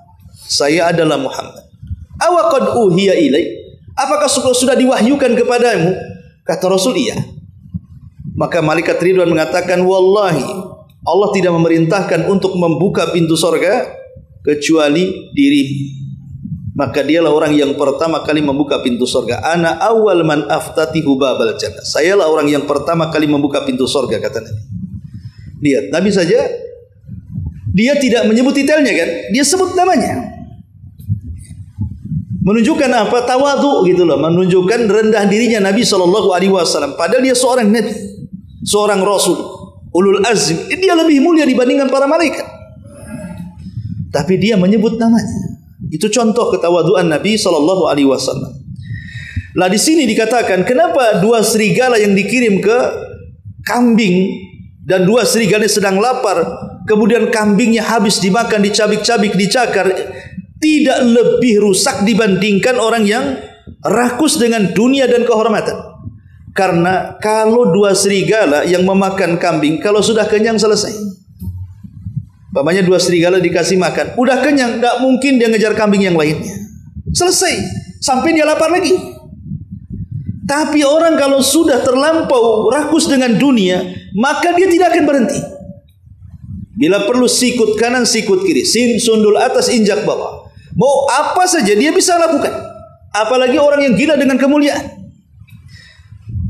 saya adalah Muhammad. Awaqad uhiya ilai, apakah sudah diwahyukan kepadamu? Kata Rasul, iya. Maka malaikat Ridwan mengatakan, wallahi, Allah tidak memerintahkan untuk membuka pintu sorga kecuali dirimu. Maka dialah orang yang pertama kali membuka pintu sorga. Ana awal man aftatihu babal jannah. Sayalah orang yang pertama kali membuka pintu sorga, kata Nabi. Lihat, Nabi saja dia tidak menyebut detailnya kan, dia sebut namanya. Menunjukkan apa? Tawadhu gitu loh, menunjukkan rendah dirinya Nabi SAW. Padahal dia seorang Nabi, seorang Rasul, ulul azm. Dia lebih mulia dibandingkan para malaikat. Tapi dia menyebut namanya. Itu contoh ketawaduan Nabi SAW. Lah di sini dikatakan kenapa dua serigala yang dikirim ke kambing dan dua serigala sedang lapar, kemudian kambingnya habis dimakan, dicabik-cabik, dicakar, tidak lebih rusak dibandingkan orang yang rakus dengan dunia dan kehormatan. Karena kalau dua serigala yang memakan kambing, kalau sudah kenyang selesai. Umpamanya dua serigala dikasih makan, udah kenyang, nggak mungkin dia ngejar kambing yang lainnya. Selesai, sampai dia lapar lagi. Tapi orang kalau sudah terlampau rakus dengan dunia, maka dia tidak akan berhenti. Bila perlu sikut kanan, sikut kiri, sundul atas, injak bawah. Mau apa saja dia bisa lakukan. Apalagi orang yang gila dengan kemuliaan.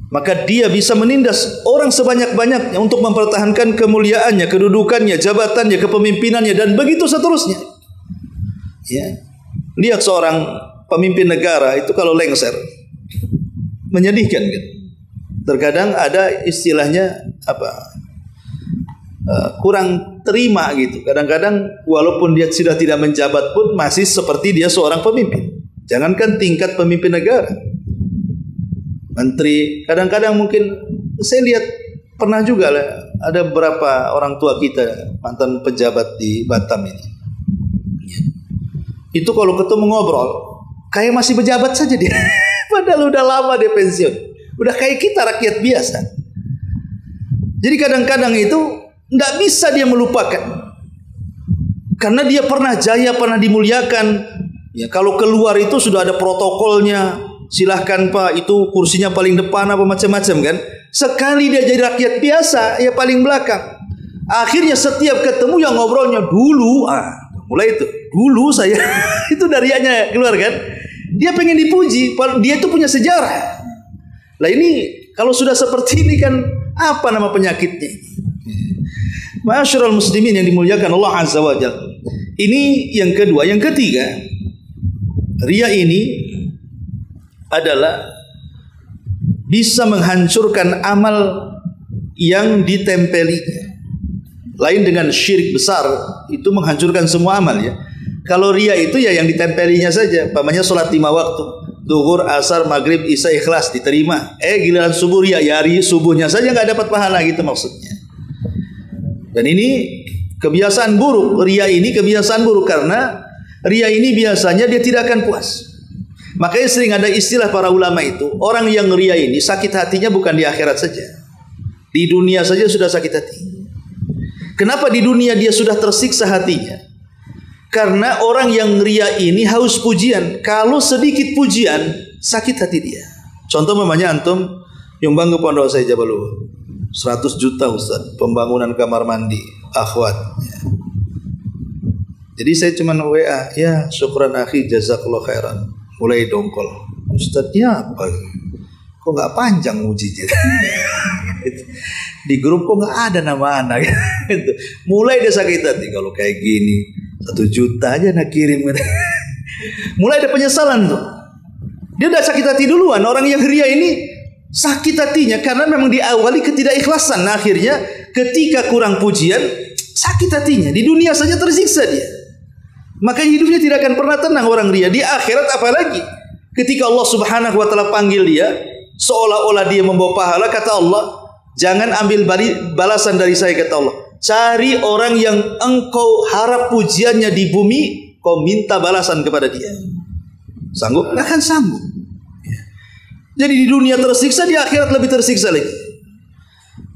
Maka dia bisa menindas orang sebanyak-banyaknya untuk mempertahankan kemuliaannya, kedudukannya, jabatannya, kepemimpinannya, dan begitu seterusnya. Ya. Lihat seorang pemimpin negara itu kalau lengser, menyedihkan kan. Terkadang ada istilahnya apa? Kurang terima gitu. Kadang-kadang walaupun dia sudah tidak menjabat pun masih seperti dia seorang pemimpin. Jangankan tingkat pemimpin negara, menteri, kadang-kadang mungkin saya lihat pernah juga lah, ada beberapa orang tua kita mantan pejabat di Batam ini. Itu kalau ketemu ngobrol kayak masih pejabat saja dia. Padahal udah lama dia pensiun. Udah kayak kita rakyat biasa. Jadi kadang-kadang itu tidak bisa dia melupakan. Karena dia pernah jaya, pernah dimuliakan. Ya, kalau keluar itu sudah ada protokolnya. Silahkan Pak, itu kursinya paling depan apa macam-macam kan. Sekali dia jadi rakyat biasa, ya paling belakang. Akhirnya setiap ketemu yang ngobrolnya dulu, mulai itu dulu saya itu darinya keluar kan. Dia pengen dipuji, dia itu punya sejarah. Lah ini kalau sudah seperti ini kan apa nama penyakitnya? Ma'asyiral muslimin yang dimuliakan Allah Azza wa Jalla. Ini yang kedua, yang ketiga, riya ini adalah bisa menghancurkan amal yang ditempelinya. Lain dengan syirik besar, itu menghancurkan semua amal ya. Kalau riya itu ya yang ditempelinya saja. Pamannya sholat 5 waktu, zuhur, asar, maghrib, isya, ikhlas diterima. Giliran subuh riya, ya hari subuhnya saja nggak dapat pahala gitu maksudnya. Dan ini kebiasaan buruk. Riya ini kebiasaan buruk karena riya ini biasanya dia tidak akan puas. Makanya sering ada istilah para ulama itu, orang yang riya ini sakit hatinya bukan di akhirat saja, di dunia saja sudah sakit hati. Kenapa di dunia dia sudah tersiksa hatinya? Karena orang yang riya ini haus pujian. Kalau sedikit pujian, sakit hati dia. Contoh mamanya antum nyumbang ke pondok saya Jabalul 100 juta Ustaz, pembangunan kamar mandi akhwat. Jadi saya cuma WA, ya syukran akhi jazakallah khairan. Mulai dongkol. Ustaznya apa? Kok nggak panjang mujinya? Di grup kok nggak ada nama anak. Mulai dia sakit hati. Kalau kayak gini 1 juta aja nak kirim. Mulai ada penyesalan tuh. Dia udah sakit hati duluan. Orang yang riya ini sakit hatinya karena memang diawali ketidakikhlasan. Nah, akhirnya ketika kurang pujian sakit hatinya. Di dunia saja tersiksa dia. Maka hidupnya tidak akan pernah tenang orang riya. Di akhirat apalagi. Ketika Allah Subhanahu wa taala panggil dia, seolah-olah dia membawa pahala, kata Allah, jangan ambil balasan dari saya, kata Allah. Cari orang yang engkau harap pujiannya di bumi, kau minta balasan kepada dia. Sanggup? Nggak akan sanggup. Jadi di dunia tersiksa, di akhirat lebih tersiksa lagi.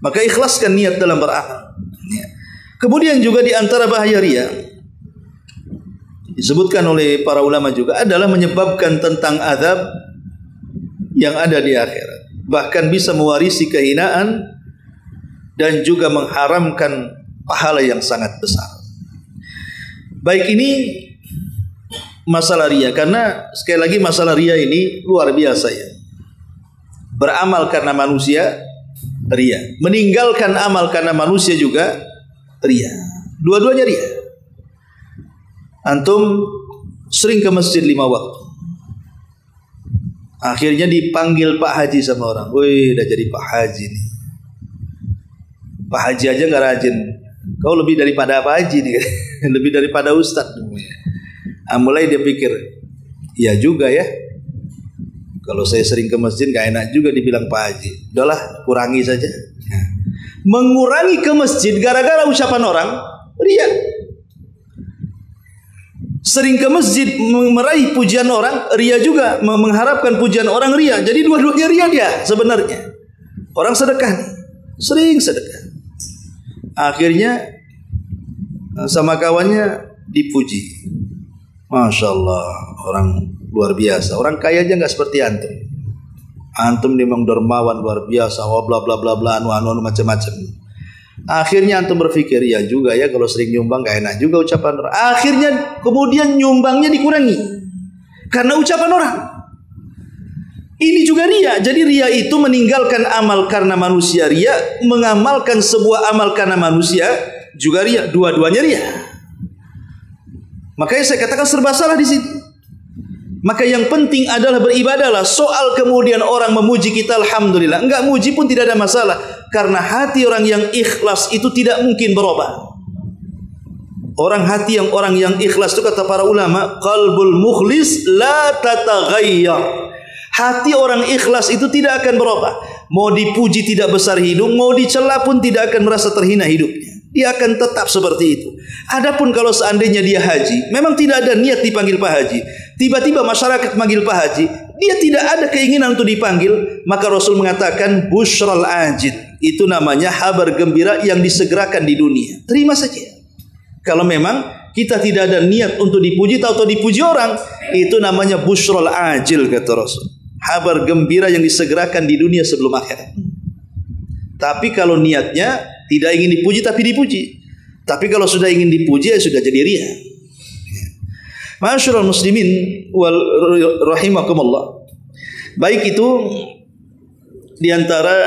Maka ikhlaskan niat dalam beramal. Kemudian juga di antara bahaya riya, disebutkan oleh para ulama juga, adalah menyebabkan tentang azab yang ada di akhirat. Bahkan bisa mewarisi kehinaan dan juga mengharamkan pahala yang sangat besar. Baik, ini masalah riya, karena sekali lagi masalah riya ini luar biasa ya. Beramal karena manusia, riya. Meninggalkan amal karena manusia juga riya. Dua-duanya riya. Antum sering ke masjid 5 waktu. Akhirnya dipanggil Pak Haji sama orang. Wih, udah jadi Pak Haji nih. Pak Haji aja nggak rajin. Kau lebih daripada Pak Haji nih. Lebih daripada Ustadz. Mulai dia pikir, iya juga ya. Kalau saya sering ke masjid gak enak juga dibilang Pak Haji. Udahlah, kurangi saja. Mengurangi ke masjid gara-gara ucapan orang, riya. Sering ke masjid meraih pujian orang, riya juga. Mengharapkan pujian orang, riya. Jadi dua-duanya riya dia sebenarnya. Orang sedekah nih, sering sedekah. Akhirnya sama kawannya dipuji. Masya Allah, orang luar biasa. Orang kaya aja nggak seperti antum. Antum memang dermawan luar biasa. Wah, bla bla bla bla, anu macam-macam. Akhirnya antum berpikir, ya juga ya kalau sering nyumbang gak enak juga ucapan orang. Akhirnya kemudian nyumbangnya dikurangi karena ucapan orang. Ini juga riya. Jadi riya itu meninggalkan amal karena manusia riya, mengamalkan sebuah amal karena manusia juga riya. Dua-duanya riya. Makanya saya katakan serba salah di sini. Maka yang penting adalah beribadahlah. Soal kemudian orang memuji kita, alhamdulillah. Enggak muji pun tidak ada masalah. Karena hati orang yang ikhlas itu tidak mungkin berubah. Orang yang ikhlas itu kata para ulama, qalbul mukhlis la tataghayyar. Hati orang ikhlas itu tidak akan berubah. Mau dipuji tidak besar hidung, mau dicela pun tidak akan merasa terhina hidupnya. Dia akan tetap seperti itu. Adapun kalau seandainya dia haji, memang tidak ada niat dipanggil Pak Haji. Tiba-tiba masyarakat manggil Pak Haji, dia tidak ada keinginan untuk dipanggil, maka Rasul mengatakan busyral ajid. Itu namanya kabar gembira yang disegerakan di dunia. Terima saja. Kalau memang kita tidak ada niat untuk dipuji atau dipuji orang, itu namanya busyral ajil kata Rasul. Kabar gembira yang disegerakan di dunia sebelum akhirat. Tapi kalau niatnya tidak ingin dipuji tapi dipuji. Tapi kalau sudah ingin dipuji ya sudah jadi riya. Ma'asyiral muslimin wal rahimakumullah. Baik, itu di antara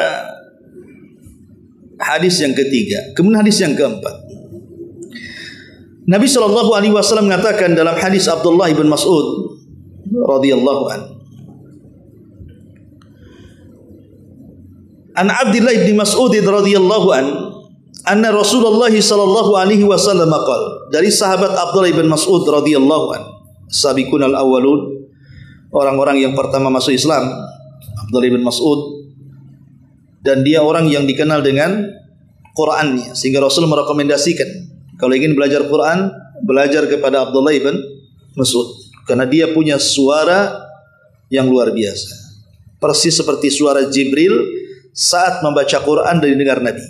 hadis yang ketiga. Kemudian hadis yang keempat. Nabi SAW mengatakan dalam hadis Abdullah bin Mas'ud radhiyallahu anhu. An Abdullah bin Mas'ud radhiyallahu anhu anna Rasulullah sallallahu alaihi wasallam qala, dari sahabat Abdullah bin Mas'ud radhiyallahu anhu, sabiqunal awwalun, orang-orang yang pertama masuk Islam, Abdullah bin Mas'ud, dan dia orang yang dikenal dengan Qur'annya, sehingga Rasul merekomendasikan kalau ingin belajar Quran, belajar kepada Abdullah bin Mas'ud, karena dia punya suara yang luar biasa, persis seperti suara Jibril saat membaca Quran dari dengar Nabi.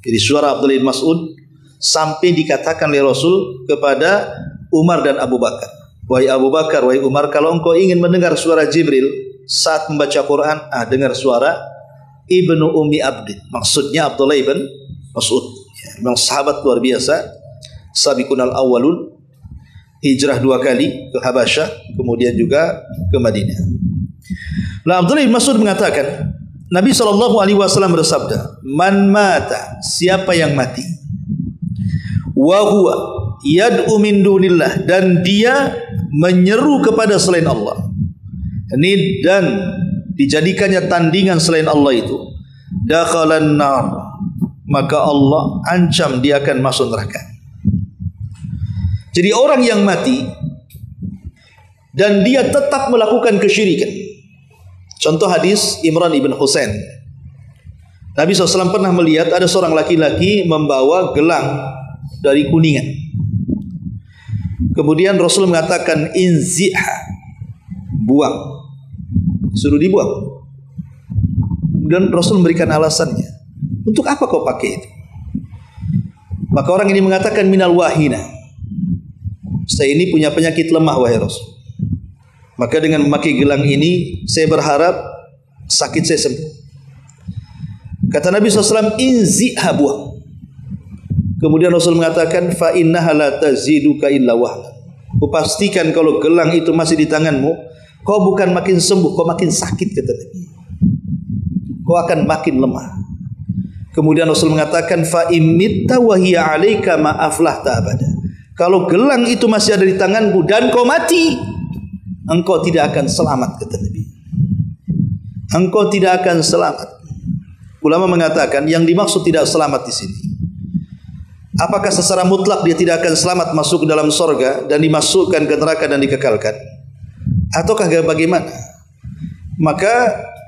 Jadi suara Abdullah bin Mas'ud sampai dikatakan oleh Rasul kepada Umar dan Abu Bakar, wahai Abu Bakar, wahai Umar, kalau engkau ingin mendengar suara Jibril saat membaca Quran, dengar suara Ibnu Ummi Abdin, maksudnya Abdullah bin Mas'ud. Memang sahabat luar biasa, sabiqunal awwalun, hijrah 2 kali ke Habasyah, kemudian juga ke Madinah. Nah, Abdullah bin Mas'ud mengatakan, Nabi SAW bersabda, man mata, siapa yang mati, wa huwa yad'u min dunillah, dan dia menyeru kepada selain Allah, dan dijadikannya tandingan selain Allah itu, dakhalan nar, maka Allah ancam dia akan masuk neraka. Jadi orang yang mati dan dia tetap melakukan kesyirikan. Contoh hadis Imran ibn Husain. Nabi SAW pernah melihat ada seorang laki-laki membawa gelang dari kuningan. Kemudian Rasul mengatakan inziha, buang, suruh dibuang. Dan Rasul memberikan alasannya, untuk apa kau pakai itu? Maka orang ini mengatakan minal wahina, saya ini punya penyakit lemah wahai Rasul, maka dengan memakai gelang ini saya berharap sakit saya sembuh. Kata Nabi SAW, inziha, buang. Kemudian Rasul mengatakan, fa innaha la taziduka illa wahna, kupastikan kalau gelang itu masih di tanganmu, kau bukan makin sembuh, kau makin sakit, kata Nabi. Kau akan makin lemah. Kemudian Rasul mengatakan, fa imitta wa hiya 'alaika ma aflahta abada, kalau gelang itu masih ada di tanganmu dan kau mati, engkau tidak akan selamat, kata Nabi. Engkau tidak akan selamat. Ulama mengatakan yang dimaksud tidak selamat di sini, apakah secara mutlak dia tidak akan selamat masuk ke dalam sorga dan dimasukkan ke neraka dan dikekalkan, ataukah bagaimana? Maka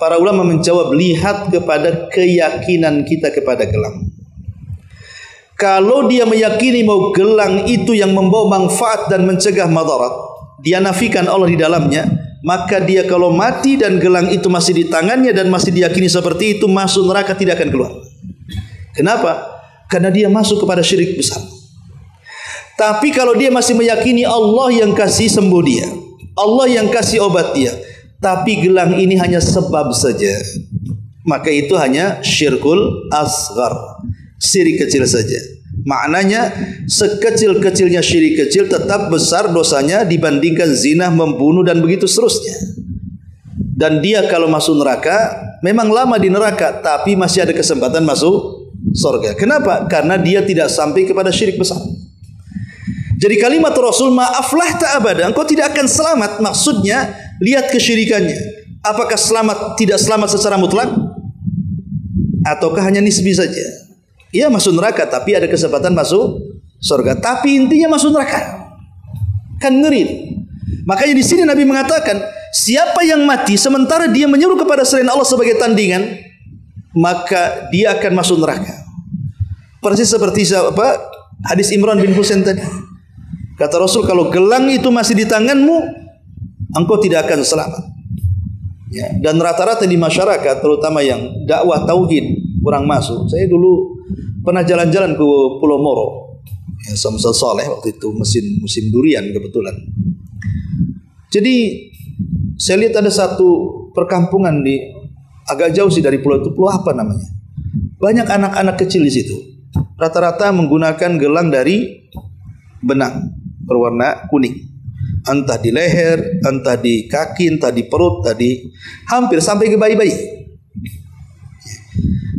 para ulama menjawab, lihat kepada keyakinan kita kepada gelang. Kalau dia meyakini bahwa gelang itu yang membawa manfaat dan mencegah madarat, dia nafikan Allah di dalamnya, maka dia kalau mati dan gelang itu masih di tangannya dan masih diyakini seperti itu, masuk neraka tidak akan keluar. Kenapa? Karena dia masuk kepada syirik besar. Tapi kalau dia masih meyakini Allah yang kasih sembuh dia, Allah yang kasih obat dia, tapi gelang ini hanya sebab saja, maka itu hanya syirkul asghar, syirik kecil saja. Maknanya sekecil-kecilnya syirik kecil tetap besar dosanya dibandingkan zina, membunuh dan begitu seterusnya. Dan dia kalau masuk neraka memang lama di neraka, tapi masih ada kesempatan masuk surga. Kenapa? Karena dia tidak sampai kepada syirik besar. Jadi kalimat Rasul, maaflah ta'abada, engkau tidak akan selamat, maksudnya lihat kesyirikannya. Apakah selamat, tidak selamat secara mutlak, ataukah hanya nisbi saja? Ia masuk neraka tapi ada kesempatan masuk surga, tapi intinya masuk neraka. Kan ngeri. Makanya di sini Nabi mengatakan, siapa yang mati sementara dia menyuruh kepada selain Allah sebagai tandingan, maka dia akan masuk neraka. Persis seperti hadis Imran bin Husain tadi. Kata Rasul, kalau gelang itu masih di tanganmu, engkau tidak akan selamat. Ya, dan rata-rata di masyarakat, terutama yang dakwah tauhid kurang masuk. Saya dulu pernah jalan-jalan ke Pulau Moro, ya, Samsul Saleh waktu itu musim durian kebetulan. Jadi saya lihat ada satu perkampungan di agak jauh sih dari pulau itu, pulau apa namanya? Banyak anak-anak kecil di situ. Rata-rata menggunakan gelang dari benang berwarna kuning, entah di leher, entah di kaki, entah di perut, hampir sampai ke bayi-bayi.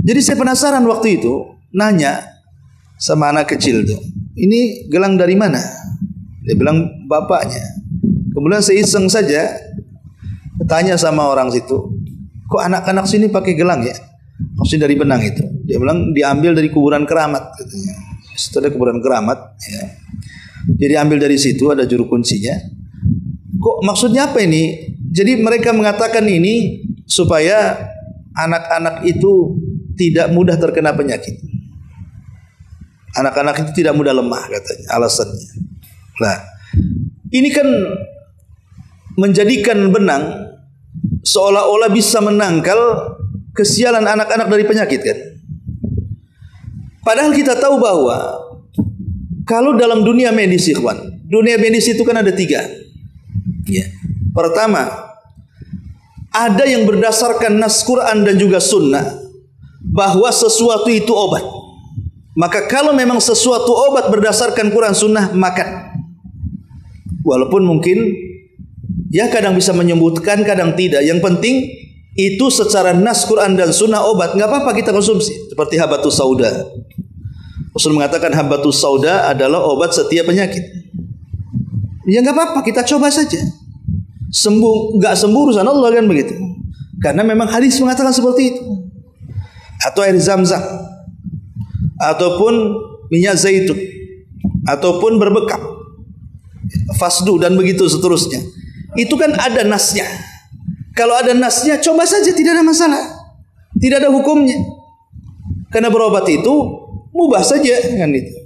Jadi saya penasaran waktu itu, nanya sama anak kecil tuh, ini gelang dari mana? Dia bilang bapaknya. Kemudian saya iseng saja tanya sama orang situ, kok anak-anak sini pakai gelang ya? Maksudnya dari benang itu. Dia bilang diambil dari kuburan keramat katanya. Setelah kuburan keramat, ya. Jadi ambil dari situ, ada juru kuncinya. Kok maksudnya apa ini? Jadi mereka mengatakan ini supaya anak-anak itu tidak mudah terkena penyakit. Anak-anak itu tidak mudah lemah katanya, alasannya. Nah, ini kan menjadikan benang seolah-olah bisa menangkal kesialan anak-anak dari penyakit kan. Padahal kita tahu bahwa kalau dalam dunia medis, ikhwan, dunia medis itu kan ada 3. Ya. Pertama, ada yang berdasarkan nas Quran dan juga sunnah bahwa sesuatu itu obat. Maka kalau memang sesuatu obat berdasarkan Quran sunnah, makan. Walaupun mungkin ya kadang bisa menyembuhkan, kadang tidak. Yang penting itu secara nas Quran dan sunnah obat, nggak apa-apa kita konsumsi. Seperti habatus sauda. Rasul mengatakan habatus sauda adalah obat setiap penyakit. Ya nggak apa-apa, kita coba saja. Sembuh nggak sembuh urusan Allah kan begitu. Karena memang hadis mengatakan seperti itu. Atau air zam-zam, ataupun minyak zaitun, ataupun berbekam, fasdu dan begitu seterusnya. Itu kan ada nasnya. Kalau ada nasnya, coba saja, tidak ada masalah, tidak ada hukumnya. Karena berobat itu mubah saja kan itu.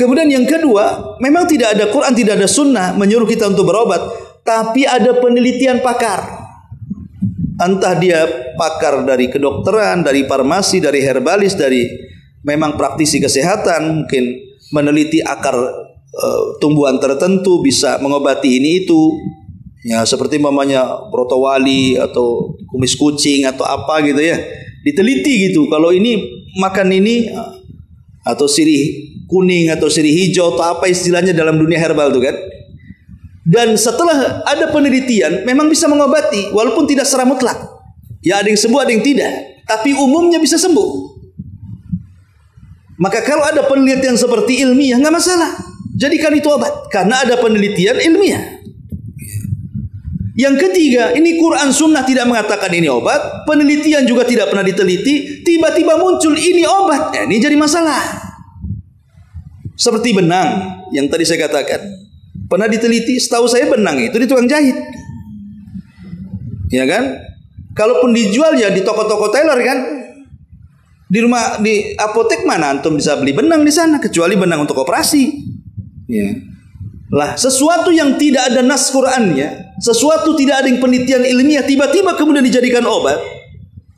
Kemudian yang kedua, memang tidak ada Quran, tidak ada sunnah menyuruh kita untuk berobat, tapi ada penelitian pakar. Entah dia pakar dari kedokteran, dari farmasi, dari herbalis, dari memang praktisi kesehatan, mungkin meneliti akar tumbuhan tertentu bisa mengobati ini itu. Ya, seperti mamanya brotowali atau kumis kucing atau apa gitu ya. Diteliti gitu. Kalau ini makan ini atau sirih kuning atau sirih hijau atau apa istilahnya dalam dunia herbal itu kan. Dan setelah ada penelitian memang bisa mengobati walaupun tidak secara mutlak. Ya ada yang sembuh, ada yang tidak, tapi umumnya bisa sembuh. Maka kalau ada penelitian seperti ilmiah nggak masalah, jadikan itu obat karena ada penelitian ilmiah. Yang ketiga, ini Quran Sunnah tidak mengatakan ini obat, penelitian juga tidak pernah diteliti, tiba-tiba muncul ini obat, ini jadi masalah. Seperti benang yang tadi saya katakan, pernah diteliti, setahu saya benang itu di tukang jahit, ya kan? Kalaupun dijual ya di toko-toko tailor kan, di rumah di apotek mana antum bisa beli benang di sana kecuali benang untuk operasi. Ya. Lah sesuatu yang tidak ada nas Qurannya, sesuatu tidak ada yang penelitian ilmiah tiba-tiba kemudian dijadikan obat,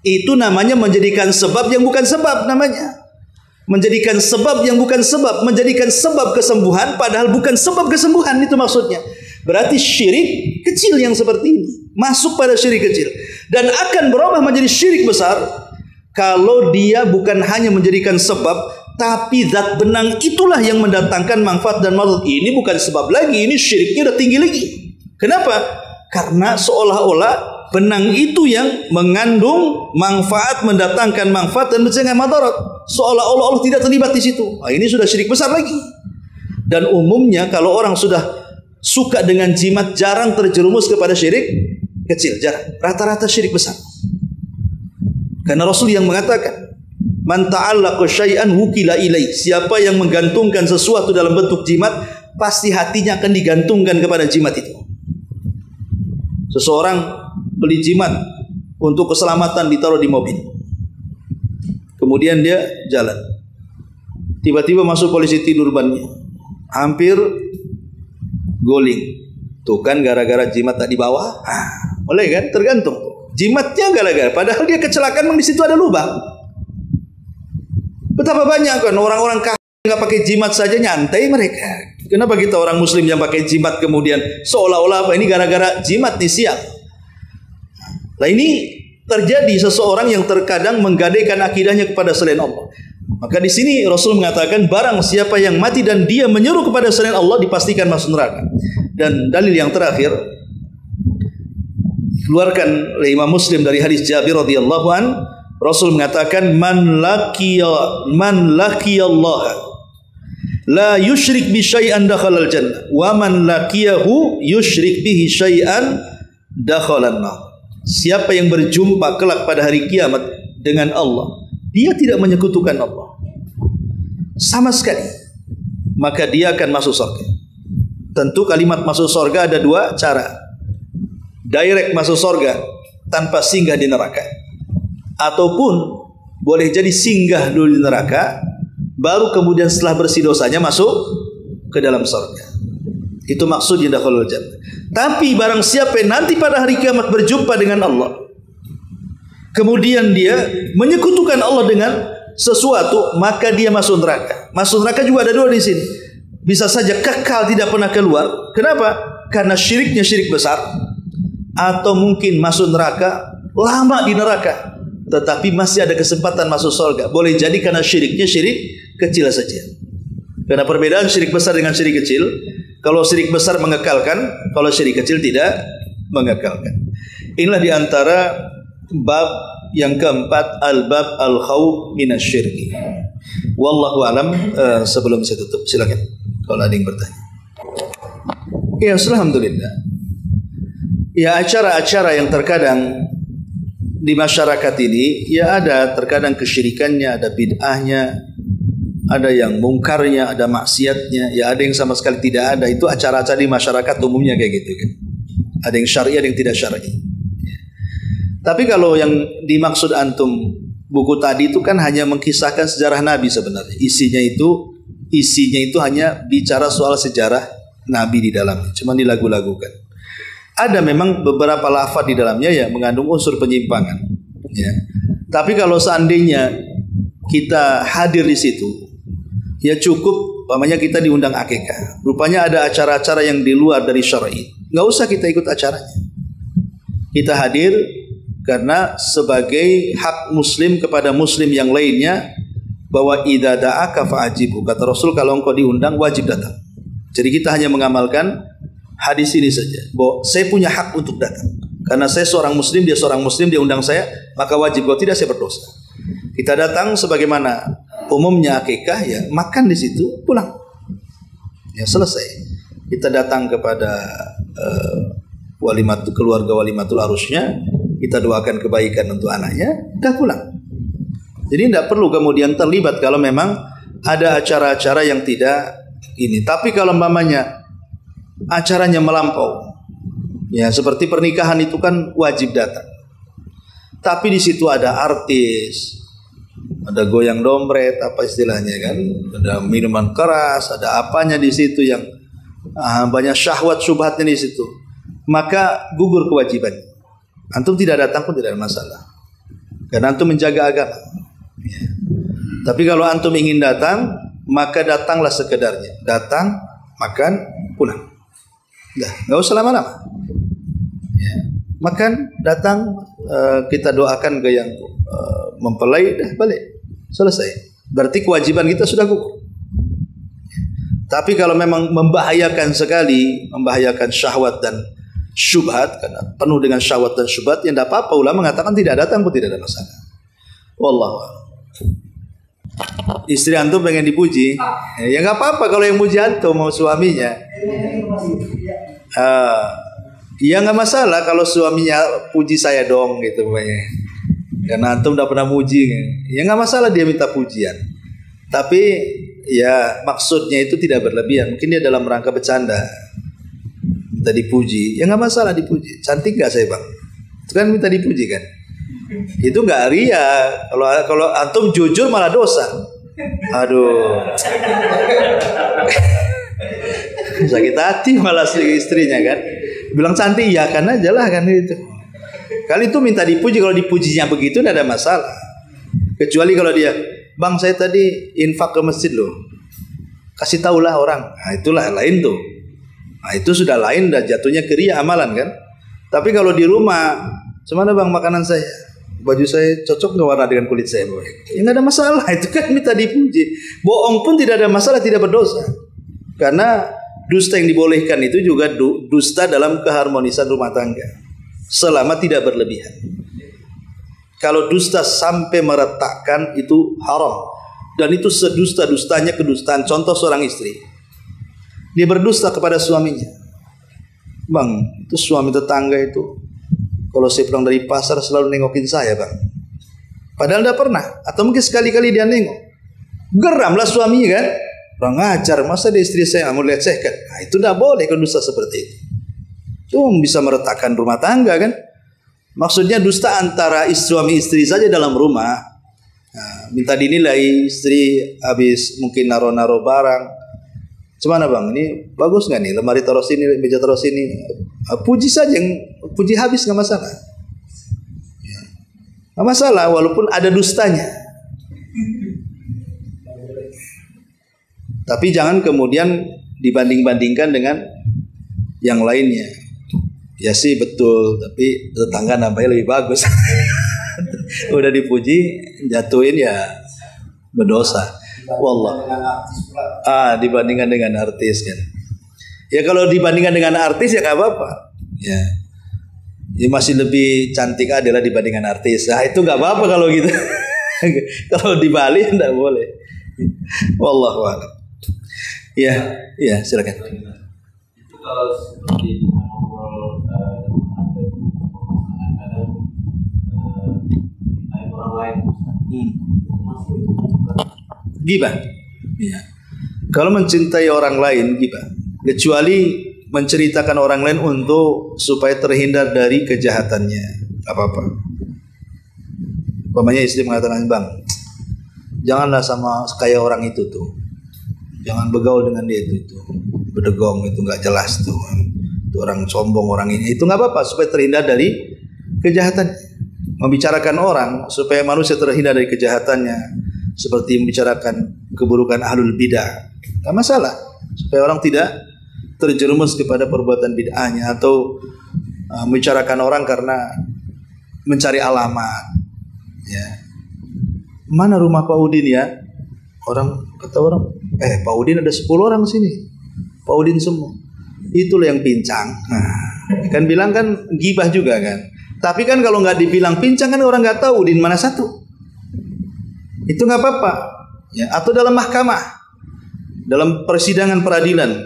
itu namanya menjadikan sebab yang bukan sebab namanya. Menjadikan sebab yang bukan sebab, menjadikan sebab kesembuhan padahal bukan sebab kesembuhan, itu maksudnya. Berarti syirik kecil yang seperti ini masuk pada syirik kecil dan akan berubah menjadi syirik besar kalau dia bukan hanya menjadikan sebab, tapi zat benang itulah yang mendatangkan manfaat dan madarat. Ini bukan sebab lagi, ini syiriknya udah tinggi lagi. Kenapa? Karena seolah-olah benang itu yang mengandung manfaat, mendatangkan manfaat dan mencegah madarat. Seolah-olah Allah tidak terlibat di situ. Nah, ini sudah syirik besar lagi. Dan umumnya kalau orang sudah suka dengan jimat jarang terjerumus kepada syirik kecil, jarang. Rata-rata syirik besar. Karena Rasul yang mengatakan, "Man ta'allaqa syai'an wukila ilaih." Siapa yang menggantungkan sesuatu dalam bentuk jimat, pasti hatinya akan digantungkan kepada jimat itu. Seseorang beli jimat untuk keselamatan ditaruh di mobil. Kemudian dia jalan. Tiba-tiba masuk polisi tidur bannya. Hampir guling. Tuh kan gara-gara jimat tak dibawa. Boleh kan? Tergantung. Jimatnya gara-gara. Padahal dia kecelakaan memang di situ ada lubang. Betapa banyak kan orang-orang kafir nggak pakai jimat saja nyantai mereka. Kenapa kita orang Muslim yang pakai jimat kemudian seolah-olah apa ini gara-gara jimat nih siap? Nah ini terjadi seseorang yang terkadang menggadaikan akidahnya kepada selain Allah. Maka di sini Rasul mengatakan barang siapa yang mati dan dia menyuruh kepada selain Allah dipastikan masuk neraka. Dan dalil yang terakhir keluarkan oleh Imam Muslim dari hadis Jabir radhiyallahu an, Rasul mengatakan man laqiya Allah la yusyrik bi syai'an dakhalal jannah wa man laqiyahu yusyrik bihi syai'an dakhalan nar. Siapa yang berjumpa kelak pada hari kiamat dengan Allah dia tidak menyekutukan Allah sama sekali, maka dia akan masuk surga. Tentu kalimat masuk surga ada dua cara. Direct masuk surga tanpa singgah di neraka, ataupun boleh jadi singgah dulu di neraka, baru kemudian setelah bersih dosanya masuk ke dalam surga. Itu maksudnya dakhulul jannah. Tapi barang siapa yang nanti pada hari kiamat berjumpa dengan Allah, kemudian dia menyekutukan Allah dengan sesuatu, maka dia masuk neraka. Masuk neraka juga ada dua di sini. Bisa saja kekal tidak pernah keluar. Kenapa? Karena syiriknya syirik besar, atau mungkin masuk neraka lama di neraka, tetapi masih ada kesempatan masuk surga. Boleh jadi karena syiriknya syirik kecil saja. Karena perbedaan syirik besar dengan syirik kecil, kalau syirik besar mengekalkan, kalau syirik kecil tidak mengekalkan. Inilah diantara bab yang keempat, al-bab al-khawf minasyirki. Wallahu alam. Sebelum saya tutup, silakan kalau ada yang bertanya. Ya, alhamdulillah. Ya, acara-acara yang terkadang di masyarakat ini, ya ada terkadang kesyirikannya, ada bid'ahnya, ada yang mungkarnya, ada maksiatnya, ya ada yang sama sekali tidak ada. Itu acara-acara di masyarakat umumnya kayak gitu kan. Ada yang syar'i, ada yang tidak syar'i. Tapi kalau yang dimaksud antum buku tadi itu kan hanya mengkisahkan sejarah Nabi sebenarnya. Isinya itu hanya bicara soal sejarah Nabi di dalamnya, cuma dilagu-lagukan. Ada memang beberapa lafaz di dalamnya yang mengandung unsur penyimpangan. Ya. Tapi kalau seandainya kita hadir di situ, ya cukup, umpamanya kita diundang akikah. Rupanya ada acara-acara yang di luar dari syar'i. Nggak usah kita ikut acaranya. Kita hadir karena sebagai hak muslim kepada muslim yang lainnya, bahwa idza da'aka fa'ajibu. Kata Rasul, kalau engkau diundang wajib datang. Jadi kita hanya mengamalkan hadis ini saja, bahwa saya punya hak untuk datang. Karena saya seorang muslim, dia seorang muslim, dia undang saya, maka wajib. Kalau tidak, saya berdosa. Kita datang sebagaimana umumnya akikah, ya makan di situ, pulang. Ya selesai. Kita datang kepada keluarga walimatul arusnya, kita doakan kebaikan untuk anaknya, dah pulang. Jadi tidak perlu kemudian terlibat kalau memang ada acara-acara yang tidak ini. Tapi kalau umpamanya acaranya melampau, ya seperti pernikahan itu kan wajib datang. Tapi di situ ada artis, ada goyang dompet, apa istilahnya kan, ada minuman keras, ada apanya di situ yang banyak syahwat syubhatnya di situ, maka gugur kewajiban. Antum tidak datang pun tidak ada masalah, karena antum menjaga agama. Ya. Tapi kalau antum ingin datang, maka datanglah sekedarnya, datang, makan, pulang. Dah, nggak usah lama-lama. Ya. Makan, datang, kita doakan ke yang mempelai, dah balik, selesai. Berarti kewajiban kita sudah gugur. Tapi kalau memang membahayakan sekali, membahayakan syahwat dan syubhat, karena penuh dengan syahwat dan syubhat, yang tidak apa-apa. Ulama mengatakan tidak datang pun tidak ada masalah. Wallahu a'lam. Istri antum pengen dipuji, ya nggak apa-apa kalau yang muji antum mau suaminya. Ya nggak masalah kalau suaminya puji saya dong gitu banyak. Karena antum udah pernah muji, ya nggak masalah dia minta pujian. Tapi ya maksudnya itu tidak berlebihan. Mungkin dia dalam rangka bercanda, minta dipuji, ya nggak masalah dipuji. Cantik gak saya bang? Itu kan minta dipuji kan? Itu nggak ria. Kalau antum jujur malah dosa. Aduh, sakit hati malah istrinya kan. Bilang cantik ya kan aja lah kan itu. Kali itu minta dipuji, kalau dipujinya begitu tidak ada masalah. Kecuali kalau dia, bang saya tadi infak ke masjid loh, kasih tahulah orang. Nah itulah lain tuh. Nah itu sudah lain, dah jatuhnya ke ria amalan kan. Tapi kalau di rumah, semana bang makanan saya, baju saya cocok nggak warna dengan kulit saya? Ya nggak ada masalah, itu kan minta dipuji. Bohong pun tidak ada masalah, tidak berdosa. Karena dusta yang dibolehkan itu juga dusta dalam keharmonisan rumah tangga, selama tidak berlebihan. Kalau dusta sampai meretakkan itu haram, dan itu sedusta-dustanya kedustaan. Contoh seorang istri, dia berdusta kepada suaminya. Bang, itu suami tetangga itu kalau saya pulang dari pasar selalu nengokin saya bang. Padahal tidak pernah. Atau mungkin sekali-kali dia nengok. Geramlah suaminya kan. Orang ngajar, masa dia istri saya mau lecehkan. Nah, itu tidak boleh kalau dusta seperti itu. Itu bisa meretakkan rumah tangga kan. Maksudnya dusta antara suami istri saja dalam rumah. Nah, minta dinilai istri habis mungkin naro-naro barang. Gimana bang, ini bagus nggak nih? Lemari taruh sini, meja taruh sini. Puji saja, puji habis nggak masalah. Nggak masalah, walaupun ada dustanya. Tapi jangan kemudian dibanding-bandingkan dengan yang lainnya. Ya sih betul, tapi tetangga nampaknya lebih bagus. Udah dipuji, jatuhin ya berdosa. Wallah. Dibandingkan dengan artis kan. Ya kalau dibandingkan dengan artis ya nggak apa-apa. Ya masih lebih cantik adalah dibandingkan artis. Nah itu nggak apa-apa kalau gitu. Kalau di Bali nggak boleh. Wallahu a'lam. Ya silakan. Itu kalau seperti ngobrol kadang orang lain. Gibah. Ya. Kalau mencintai orang lain gibah. Kecuali menceritakan orang lain untuk supaya terhindar dari kejahatannya. Apa-apa. Umpamanya istri mengatakan, bang, janganlah sama kayak orang itu tuh. Jangan begaul dengan dia itu. Berdegong itu nggak jelas tuh. Itu orang sombong orang ini. Itu nggak apa-apa supaya terhindar dari kejahatan. Membicarakan orang supaya manusia terhindar dari kejahatannya. Seperti membicarakan keburukan ahlul bidah, nggak masalah, supaya orang tidak terjerumus kepada perbuatan bid'ahnya atau membicarakan orang karena mencari alamat. Ya, mana rumah Pak Udin ya? Kata orang, Pak Udin ada 10 orang sini, Pak Udin semua. Itulah yang pincang. Nah, kan bilang kan gibah juga kan. Tapi kan kalau nggak dibilang pincang kan orang nggak tahu Udin mana satu. Itu nggak apa-apa, ya. Atau dalam mahkamah, dalam persidangan peradilan,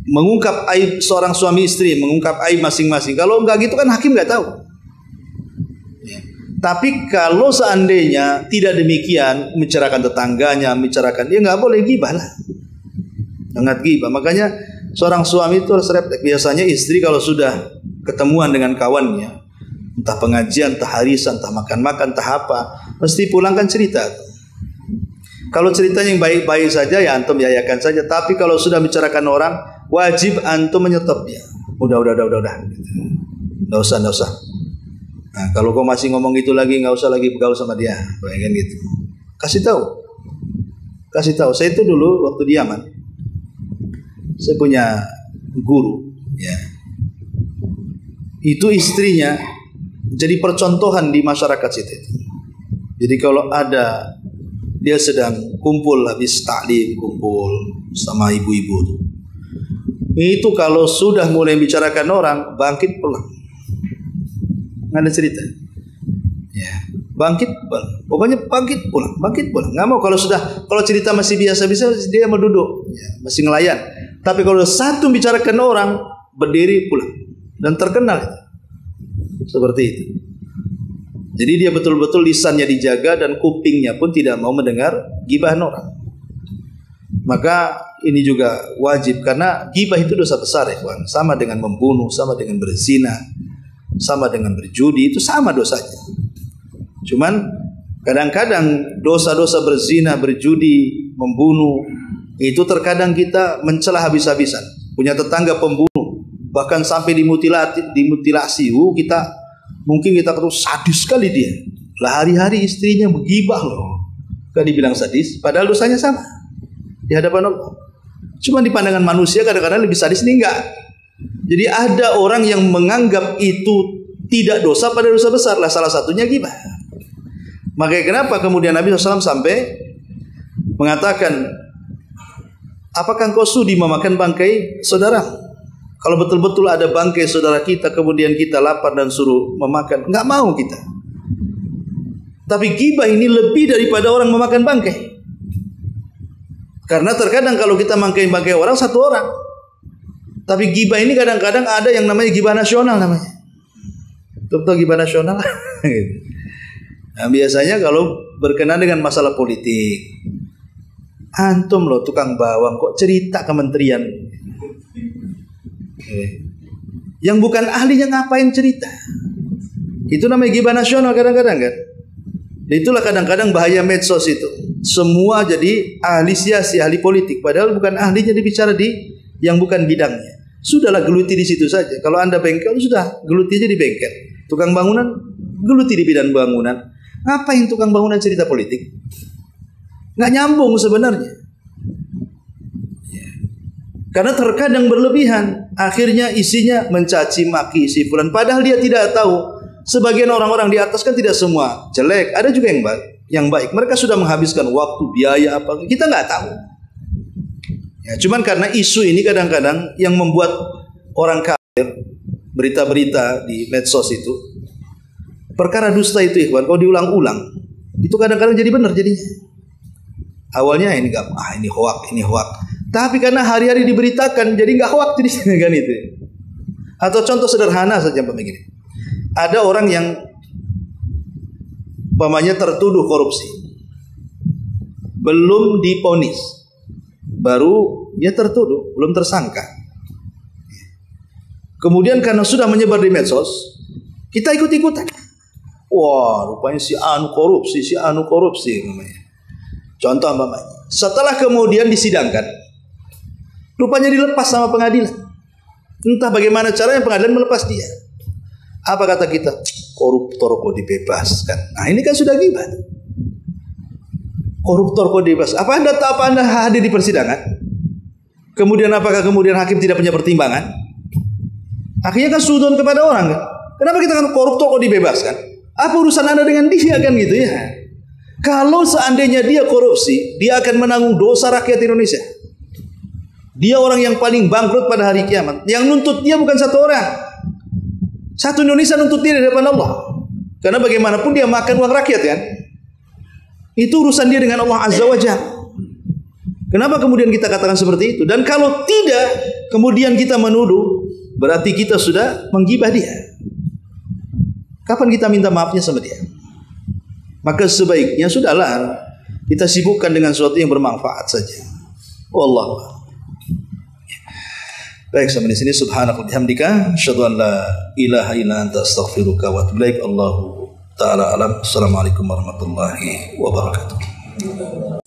mengungkap aib seorang suami istri, mengungkap aib masing-masing. Kalau nggak gitu kan hakim nggak tahu. Ya. Tapi kalau seandainya tidak demikian, membicarakan tetangganya, membicarakan dia nggak boleh gibah lah, sangat gibah. Makanya seorang suami itu harus refleks. Biasanya istri kalau sudah ketemuan dengan kawannya, entah pengajian, entah harisan, entah makan-makan, entah apa, mesti pulangkan cerita. Kalau ceritanya yang baik-baik saja ya antum yayakan saja. Tapi kalau sudah bicarakan orang, wajib antum menyetop dia. Udah. Nggak usah. Nah, kalau kau masih ngomong itu lagi, nggak usah lagi bergaul sama dia, bayangkan gitu. Kasih tahu. Saya itu dulu waktu di Yaman, saya punya guru, ya. Itu istrinya jadi percontohan di masyarakat situ. Jadi kalau ada dia sedang kumpul habis taklim, kumpul sama ibu-ibu itu kalau sudah mulai bicarakan orang, bangkit pulang. Nggak ada cerita. Ya, bangkit pulang. Pokoknya bangkit pulang. Nggak mau kalau cerita masih biasa-biasa dia mau duduk, ya, masih ngelayan. Tapi kalau satu bicarakan orang, berdiri pulang dan terkenal seperti itu. Jadi dia betul-betul lisannya dijaga dan kupingnya pun tidak mau mendengar gibahan orang. Maka ini juga wajib karena gibah itu dosa besar ya kawan. Sama dengan membunuh, sama dengan berzina, sama dengan berjudi, itu sama dosanya. Cuman kadang-kadang dosa-dosa berzina, berjudi, membunuh itu terkadang kita mencela habis-habisan. Punya tetangga pembunuh, bahkan sampai dimutilasi. Mungkin kita terus sadis sekali dia. Lah hari-hari istrinya begibah loh. Kan dibilang sadis, padahal dosanya sama di hadapan Allah. Cuma di pandangan manusia kadang-kadang lebih sadis ini enggak. Jadi ada orang yang menganggap itu tidak dosa pada dosa besar lah, salah satunya gibah. Makanya kenapa kemudian Nabi SAW sampai mengatakan, apakah engkau sudi memakan bangkai saudara? Kalau betul-betul ada bangkai saudara kita, kemudian kita lapar dan suruh memakan, nggak mau kita. Tapi gibah ini lebih daripada orang memakan bangkai. Karena terkadang kalau kita memakai bangkai orang, satu orang. Tapi gibah ini kadang-kadang ada yang namanya gibah nasional namanya. Betul gibah nasional. Nah, biasanya kalau berkenaan dengan masalah politik, antum loh tukang bawang kok cerita kementerian. Yang bukan ahlinya ngapain cerita? Itu namanya ghibah nasional kadang-kadang kan. Itulah kadang-kadang bahaya medsos itu. Semua jadi ahli siasi, ahli politik, padahal bukan ahlinya, dibicara di yang bukan bidangnya. Sudahlah, geluti di situ saja. Kalau Anda bengkel, sudah geluti aja di bengkel. Tukang bangunan, geluti di bidang bangunan. Ngapain tukang bangunan cerita politik? Nggak nyambung sebenarnya. Karena terkadang berlebihan, akhirnya isinya mencaci maki si fulan, padahal dia tidak tahu. Sebagian orang-orang di atas kan tidak semua jelek, ada juga yang baik. Yang baik, mereka sudah menghabiskan waktu, biaya apa, kita nggak tahu. Ya, cuman karena isu ini kadang-kadang yang membuat orang kafir, berita-berita di medsos itu, perkara dusta itu ikhwan, kalau diulang-ulang, itu kadang-kadang jadi benar jadinya. Awalnya ini nggak, ini hoak. Tapi karena hari-hari diberitakan, jadi nggak hoak jadinya kan itu. Atau contoh sederhana saja begini. Ada orang yang umpamanya tertuduh korupsi, belum diponis, baru dia tertuduh, belum tersangka. Kemudian karena sudah menyebar di medsos, kita ikut-ikutan. Wah, rupanya si anu korupsi namanya. Contoh umpamanya, setelah kemudian disidangkan, rupanya dilepas sama pengadilan. Entah bagaimana caranya pengadilan melepas dia. Apa kata kita? Koruptor kok dibebaskan. Nah, ini kan sudah ghibah. Koruptor kok dibebas. Apa Anda hadir di persidangan? Kemudian apakah kemudian hakim tidak punya pertimbangan? Akhirnya kan sudon kepada orang kan. Kenapa kita kan koruptor kok dibebaskan? Apa urusan Anda dengan dia kan gitu ya? Kalau seandainya dia korupsi, dia akan menanggung dosa rakyat Indonesia. Dia orang yang paling bangkrut pada hari kiamat. Yang nuntut dia bukan satu orang. Satu Indonesia nuntut dia di depan Allah. Karena bagaimanapun dia makan uang rakyat kan. Itu urusan dia dengan Allah Azza wa Jalla. Kenapa kemudian kita katakan seperti itu? Dan kalau tidak, kemudian kita menuduh, berarti kita sudah menggibah dia. Kapan kita minta maafnya sama dia? Maka sebaiknya sudahlah, kita sibukkan dengan sesuatu yang bermanfaat saja. Wallahu a'lam. Baik, sampai di sini. Subhanaka bihamdika asyhadu an la ilaha illa anta astaghfiruka wa atubu ilaik. Allahu taala alam. Assalamualaikum warahmatullahi wabarakatuh.